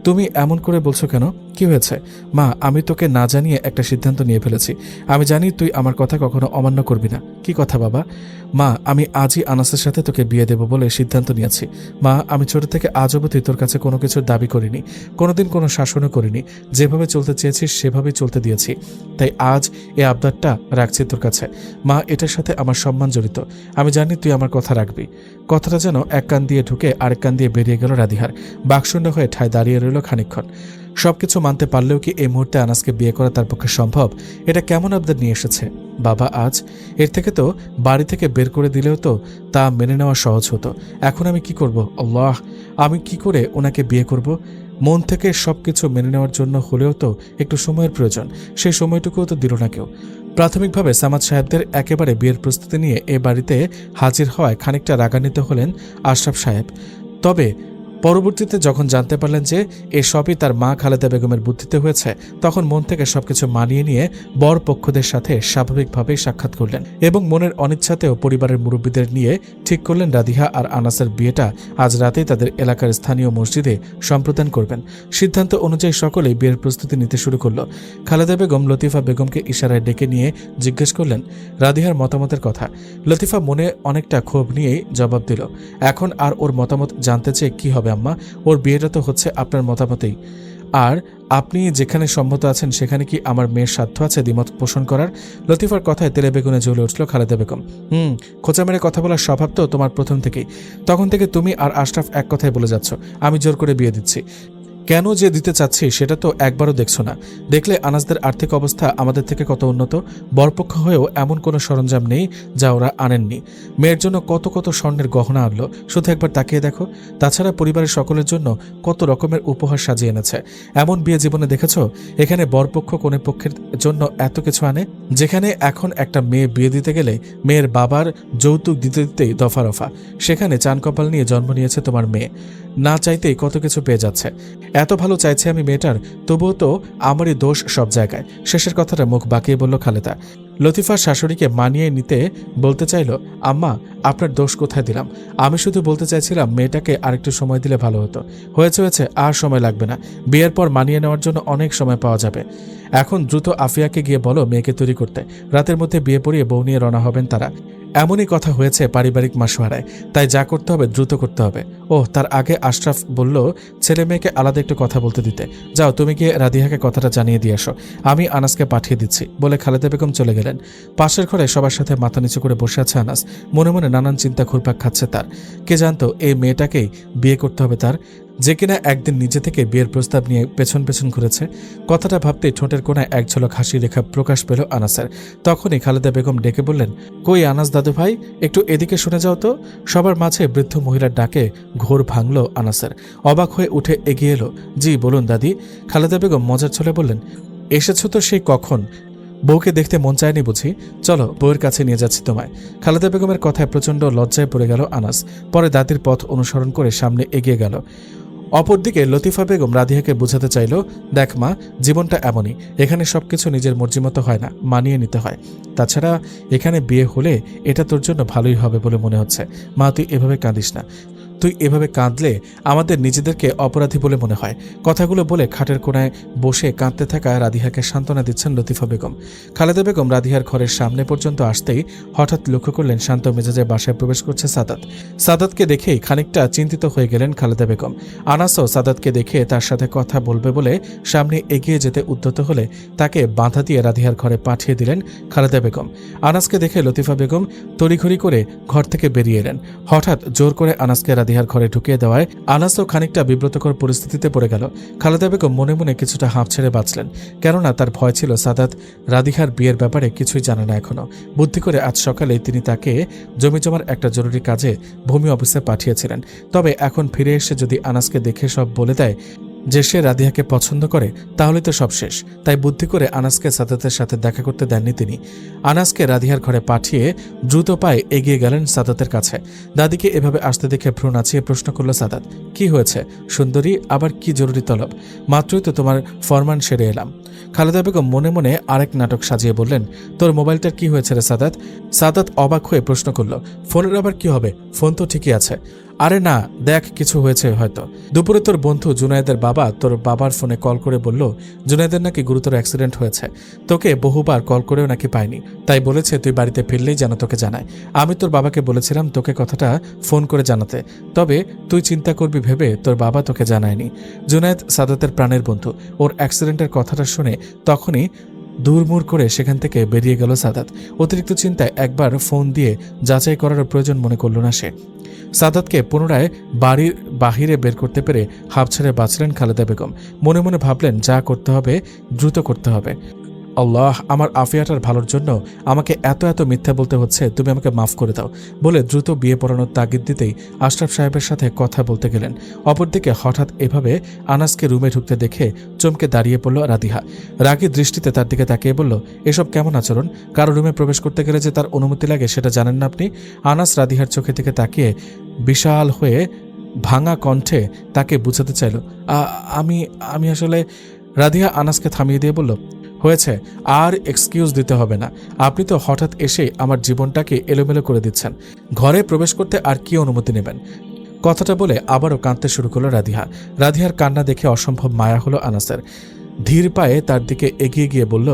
তুমি এমন করে বলছো কেন? কি হয়েছে? মা, আমি তোকে না জানিয়ে একটা সিদ্ধান্ত নিয়ে ফেলেছি। আমি জানি তুই আমার কথা কখনো অমান্য করবি না। কি কথা বাবা? মা, আমি আজই আনাসের সাথে তোকে বিয়ে দেব বলে সিদ্ধান্ত নিয়েছি। মা, আমি ছোট থেকে আজ অবধি তোর কাছে কোনো কিছুর দাবি করিনি, কোনোদিন কোনো শাসনও করিনি। যেভাবে চলতে চেয়েছিস সেভাবেই চলতে দিয়েছি। তাই আজ এই আবদারটা রাখছি তোর কাছে। মা, এটার সাথে আমার সম্মান জড়িত। আমি জানি তুই আমার কথা রাখবি। কথাটা যেন এক কান দিয়ে ঢুকে আরেক কান দিয়ে বেরিয়ে গেল রাদিহার। বাকশূন্য হয়ে ঠায় দাঁড়িয়ে রইল খানিকক্ষণ। সবকিছু মানতে পারলেও কি এই মুহূর্তে আনাসকে বিয়ে করা তার পক্ষে সম্ভব? এটা কেমন আবদার নিয়ে এসেছে বাবা আজ? এর থেকে তো বাড়ি থেকে বের করে দিলেও তো তা মেনে নেওয়া সহজ হতো। এখন আমি কি করব? আল্লাহ, আমি কি করে ওনাকে বিয়ে করব? মন থেকে সবকিছু মেনে নেওয়ার জন্য হলেও তো একটু সময়ের প্রয়োজন। সেই সময়টুকুও তো দিল না কেউ। প্রাথমিকভাবে সামাদ সাহেবদের একেবারে বিয়ের প্রস্তুতি নিয়ে এ বাড়িতে হাজির হওয়ায় খানিকটা রাগান্বিত হলেন আশরাফ সাহেব। তবে পরবর্তীতে যখন জানতে পারলেন যে এসবই তার মা খালেদা বেগমের বুদ্ধিতে হয়েছে, তখন মন থেকে সবকিছু মানিয়ে নিয়ে বর পক্ষদের সাথে স্বাভাবিকভাবেই সাক্ষাৎ করলেন এবং মনের অনিচ্ছাতেও পরিবারের মুরব্বীদের নিয়ে ঠিক করলেন রাদিহা আর আনাসের বিয়েটা আজ রাতেই তাদের এলাকার স্থানীয় মসজিদে সম্প্রদান করবেন। সিদ্ধান্ত অনুযায়ী সকলেই বিয়ের প্রস্তুতি নিতে শুরু করল। খালেদা বেগম লতিফা বেগমকে ইশারায় ডেকে নিয়ে জিজ্ঞেস করলেন রাদিহার মতামতের কথা। লতিফা মনে অনেকটা ক্ষোভ নিয়েই জবাব দিল, এখন আর ওর মতামত জানতে চেয়ে কি হবে আম্মা? ওর বিয়েটা তো হচ্ছে আপনার মতামতেই। আর আপনি যেখানে সম্মত আছেন সেখানে কি আমার মেয়ের সাধ্য আছে দ্বিমত পোষণ করার? লতিফার কথায় তেলে বেগুনে জ্বলে উঠল খালেদা বেগম। খোঁচা মেরে কথা বলার স্বভাব তো তোমার প্রথম থেকেই। তখন থেকে তুমি আর আশরাফ এক কথাই বলে যাচ্ছ আমি জোর করে বিয়ে দিচ্ছি। কেন যে দিতে চাচ্ছি সেটা তো একবারও দেখছো না। দেখলে আনাসদের আর্থিক অবস্থা আমাদের থেকে কত উন্নত। বরপক্ষ হয়েও এমন কোনো সরঞ্জাম নেই যা ওরা আনেননি। মেয়ের জন্য কত কত স্বর্ণের গহনা আনলো, শুধু একবার তাকিয়ে দেখো। তাছাড়া পরিবারের সকলের জন্য কত রকমের উপহার সাজিয়ে এনেছে। এমন বিয়ে জীবনে দেখেছ? এখানে বরপক্ষ কনে পক্ষের জন্য এত কিছু আনে, যেখানে এখন একটা মেয়ে বিয়ে দিতে গেলে মেয়ের বাবার যৌতুক দিতে দিতেই দফা রফা। সেখানে চান কপাল নিয়ে জন্ম নিয়েছে তোমার মেয়ে, না চাইতেই কত কিছু পেয়ে যাচ্ছে। এত ভালো চাইছে আমি মেয়েটার, তবুও তো আমারই দোষ সব জায়গায়। শেষের কথাটা মুখ বাঁকিয়ে বলল খালেদা। লতিফার শাশুড়িকে মানিয়ে নিতে বলতে চাইল, আম্মা আপনার দোষ কোথায় দিলাম? আমি শুধু বলতে চাইছিলাম মেয়েটাকে আরেকটু সময় দিলে ভালো হতো। হয়েছে, আর সময় লাগবে না। বিয়ের পর মানিয়ে নেওয়ার জন্য অনেক সময় পাওয়া যাবে। এখন দ্রুত আফিয়াকে গিয়ে বলো মেয়েকে তৈরি করতে। রাতের মধ্যে বিয়ে পড়িয়ে বউ নিয়ে রওনা হবেন তারা। এমনই কথা হয়েছে পারিবারিক মাসোয়ারায়, তাই যা করতে হবে দ্রুত করতে হবে। তার আগে আশরাফ বলল ছেলে মেয়েকে আলাদা একটু কথা বলতে দিতে। যাও তুমি গিয়ে রাদিহাকে কথাটা জানিয়ে দিয়ে আসো, আমি আনাসকে পাঠিয়ে দিচ্ছি বলে খালেদা বেগম চলে গেলেন। পাশের ঘরে সবার সাথে মাথা নিচু করে বসে আছে আনাস। মনে মনে নানান চিন্তা ঘুরপাক খাচ্ছে তার। কে জানতো এই মেয়েটাকেই বিয়ে করতে হবে তার, যে কিনা একদিন নিজে থেকে বিয়ের প্রস্তাব নিয়ে পেছন পেছন ঘুরেছে। কথাটা ভাবতেই ঠোঁটের কোণায় এক ঝলক হাসি রেখা প্রকাশ পেল আনাসের। তখনই খালেদা বেগম ডেকে বললেন, কই আনাস দাদু ভাই, একটু এদিকে শুনে যাও তো। সবার মাঝে বৃদ্ধ মহিলার ডাকে ঘোর ভাঙল আনাসের। অবাক হয়ে উঠে এগিয়ে এলো। জি বলুন দাদি। খালেদা বেগম মজার ছলে বললেন, এসেছো তো সেই কখন? বউকে দেখতে মন চায়নি বুঝি? চলো বউয়ের কাছে নিয়ে যাচ্ছি তোমায়। খালেদা বেগমের কথায় প্রচণ্ড লজ্জায় পড়ে গেল আনাস। পরে দাদির পথ অনুসরণ করে সামনে এগিয়ে গেল। অপরদিকে লতিফা বেগম রাদিহাকে বোঝাতে চাইল, দেখ মা, জীবনটা এমনই, এখানে সবকিছু নিজের মর্জি মতো হয় না, মানিয়ে নিতে হয়। তাছাড়া এখানে বিয়ে হলে এটা তোর জন্য ভালোই হবে বলে মনে হচ্ছে। মা, তুই এভাবে কাঁদিস না। তুই এভাবে কাঁদলে আমাদের নিজেদেরকে অপরাধী বলে মনে হয়। কথাগুলো বলে খাটের কোণায় বসে কাঁদতে থাকা রাদিহাকে সান্ত্বনা দিচ্ছেন লতিফা বেগম। খালেদা বেগম রাদিহার ঘরের সামনে পর্যন্ত আসতেই হঠাৎ লক্ষ্য করলেন শান্ত মেজাজে বাসায় প্রবেশ করছে সাদাত। সাদাতকে দেখেই খানিকটা চিন্তিত হয়ে গেলেন খালেদা বেগম। আনাসও সাদাতকে দেখে তার সাথে কথা বলবে বলে সামনে এগিয়ে যেতে উদ্যত হলে তাকে বাধা দিয়ে রাদিহার ঘরে পাঠিয়ে দিলেন খালেদা বেগম। আনাসকে দেখে লতিফা বেগম তড়িঘড়ি করে ঘর থেকে বেরিয়ে এলেন। হঠাৎ জোর করে আনাসকে রাদিহার ঘরে ঢুকিয়ে দেওয়ায় আনাসও খানিকটা বিব্রতকর পরিস্থিতিতে পড়ে গেল। খালেদা বেগম মনে মনে কিছুটা হাঁপ ছেড়ে বাঁচলেন, কেননা তার ভয় ছিল সাদাত রাদিহার বিয়ের ব্যাপারে কিছুই জানে না এখনো। বুদ্ধি করে আজ সকালে তিনি তাকে জমিজমার একটা জরুরি কাজে ভূমি অফিসে পাঠিয়েছিলেন। তবে এখন ফিরে এসে যদি আনাসকে দেখে সব বলে দেয়, যে সে রাদিয়াকে পছন্দ করে তাহলে তো সব শেষ। তাই বুদ্ধি করে আনাসকে সাদাতের সাথে দেখা করতে দেননি তিনি। আনাসকে রাদিয়ার ঘরে পাঠিয়ে দ্রুত পায়ে এগিয়ে গেলেন সাদাতের কাছে। দাদিকে এভাবে আসতে দেখে ভ্রু নাচিয়ে প্রশ্ন করল সাদাত, কি হয়েছে সুন্দরী, আবার কি জরুরি তলব? মাত্রই তো তোমার ফরমান সেরে এলাম। খালেদা বেগম মনে মনে আরেক নাটক সাজিয়ে বললেন, তোর মোবাইলটার কি হয়েছে রে সাদাত? সাদাত অবাক হয়ে প্রশ্ন করল, ফোনের আবার কি হবে? ফোন তো ঠিকই আছে। আরে না, দেখ কিছু হয়েছে হয়তো। দুপুরে তোর বন্ধু জুনায়েদের বাবা তোর বাবার ফোনে কল করে বলল জুনায়েদের নাকি গুরুতর অ্যাক্সিডেন্ট হয়েছে, তোকে বহুবার কল করেও নাকি পায়নি, তাই বলেছে তুই বাড়িতে ফিরলেই যেন তোকে জানায়। আমি তোর বাবাকে বলেছিলাম তোকে কথাটা ফোন করে জানাতে, তবে তুই চিন্তা করবি ভেবে তোর বাবা তোকে জানায়নি। জুনায়েদ সাদাতের প্রাণের বন্ধু, ওর অ্যাক্সিডেন্টের কথাটা শুনে তখনই দূরমূর করে সেখান থেকে বেরিয়ে গেল সাদাত। অতিরিক্ত চিন্তায় একবার ফোন দিয়ে যাচাই করার প্রয়োজন মনে করল না সে। সাদাতকে পুনরায় বাড়ির বাহিরে বের করতে পেরে হাঁপ ছেড়ে বাঁচলেন খালেদা বেগম। মনে মনে ভাবলেন, যা করতে হবে দ্রুত করতে হবে। আল্লাহ, আমার আফিয়াটার ভালোর জন্য আমাকে এত এত মিথ্যা বলতে হচ্ছে, তুমি আমাকে মাফ করে দাও বলে দ্রুত বিয়ে পড়ানোর তাগিদ দিতেই আশরাফ সাহেবের সাথে কথা বলতে গেলেন। অপরদিকে হঠাৎ এভাবে আনাসকে রুমে ঢুকতে দেখে চমকে দাঁড়িয়ে পড়ল রাদিহা। রাগী দৃষ্টিতে তার দিকে তাকিয়ে বলল, এসব কেমন আচরণ? কারো রুমে প্রবেশ করতে গেলে যে তার অনুমতি লাগে সেটা জানেন না আপনি? আনাস রাদিহার চোখের দিকে তাকিয়ে বিশাল হয়ে ভাঙা কণ্ঠে তাকে বুঝাতে চাইল, আমি আসলে। রাদিহা আনাসকে থামিয়ে দিয়ে বলল, হয়েছে, আর এক্সকিউজ দিতে হবে না। আপনি তো হঠাৎ এসে আমার জীবনটাকে এলোমেলো করে দিচ্ছেন। ঘরে প্রবেশ করতে আর কি অনুমতি নেবেন? কথাটা বলে আবারও কাঁদতে শুরু করলো রাদিহা। রাদিহার কান্না দেখে অসম্ভব মায়া হলো আনাসের। ধীর পায়ে তার দিকে এগিয়ে গিয়ে বলল,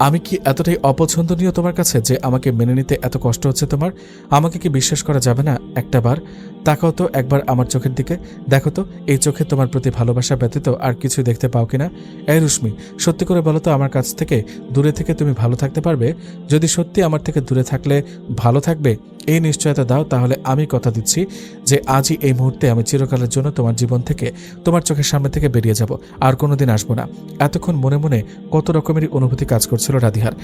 আমি কি এতটাই অপছন্দনীয় তোমার কাছে যে আমাকে মেনে নিতে এত কষ্ট হচ্ছে তোমার? আমাকে কি বিশ্বাস করা যাবে না একটা বার? তাকাও তো একবার আমার চোখের দিকে, দেখো তো এই চোখে তোমার প্রতি ভালোবাসা ব্যতীত আর কিছু দেখতে পাও কিনা? এই রুশ্মি, সত্যি করে বলো তো, আমার কাছ থেকে দূরে থেকে তুমি ভালো থাকতে পারবে? যদি সত্যি আমার থেকে দূরে থাকলে ভালো থাকবে এই নিশ্চয়তা দাও, তাহলে আমি কথা দিচ্ছি যে আজই এই মুহূর্তে আমি চিরকালের জন্য তোমার জীবন থেকে, তোমার চোখের সামনে থেকে বেরিয়ে যাব, আর কোনোদিন আসবো না। এতক্ষণ মনে মনে কত রকমেরই অনুভূতি কাজ করছিল রাদিহার।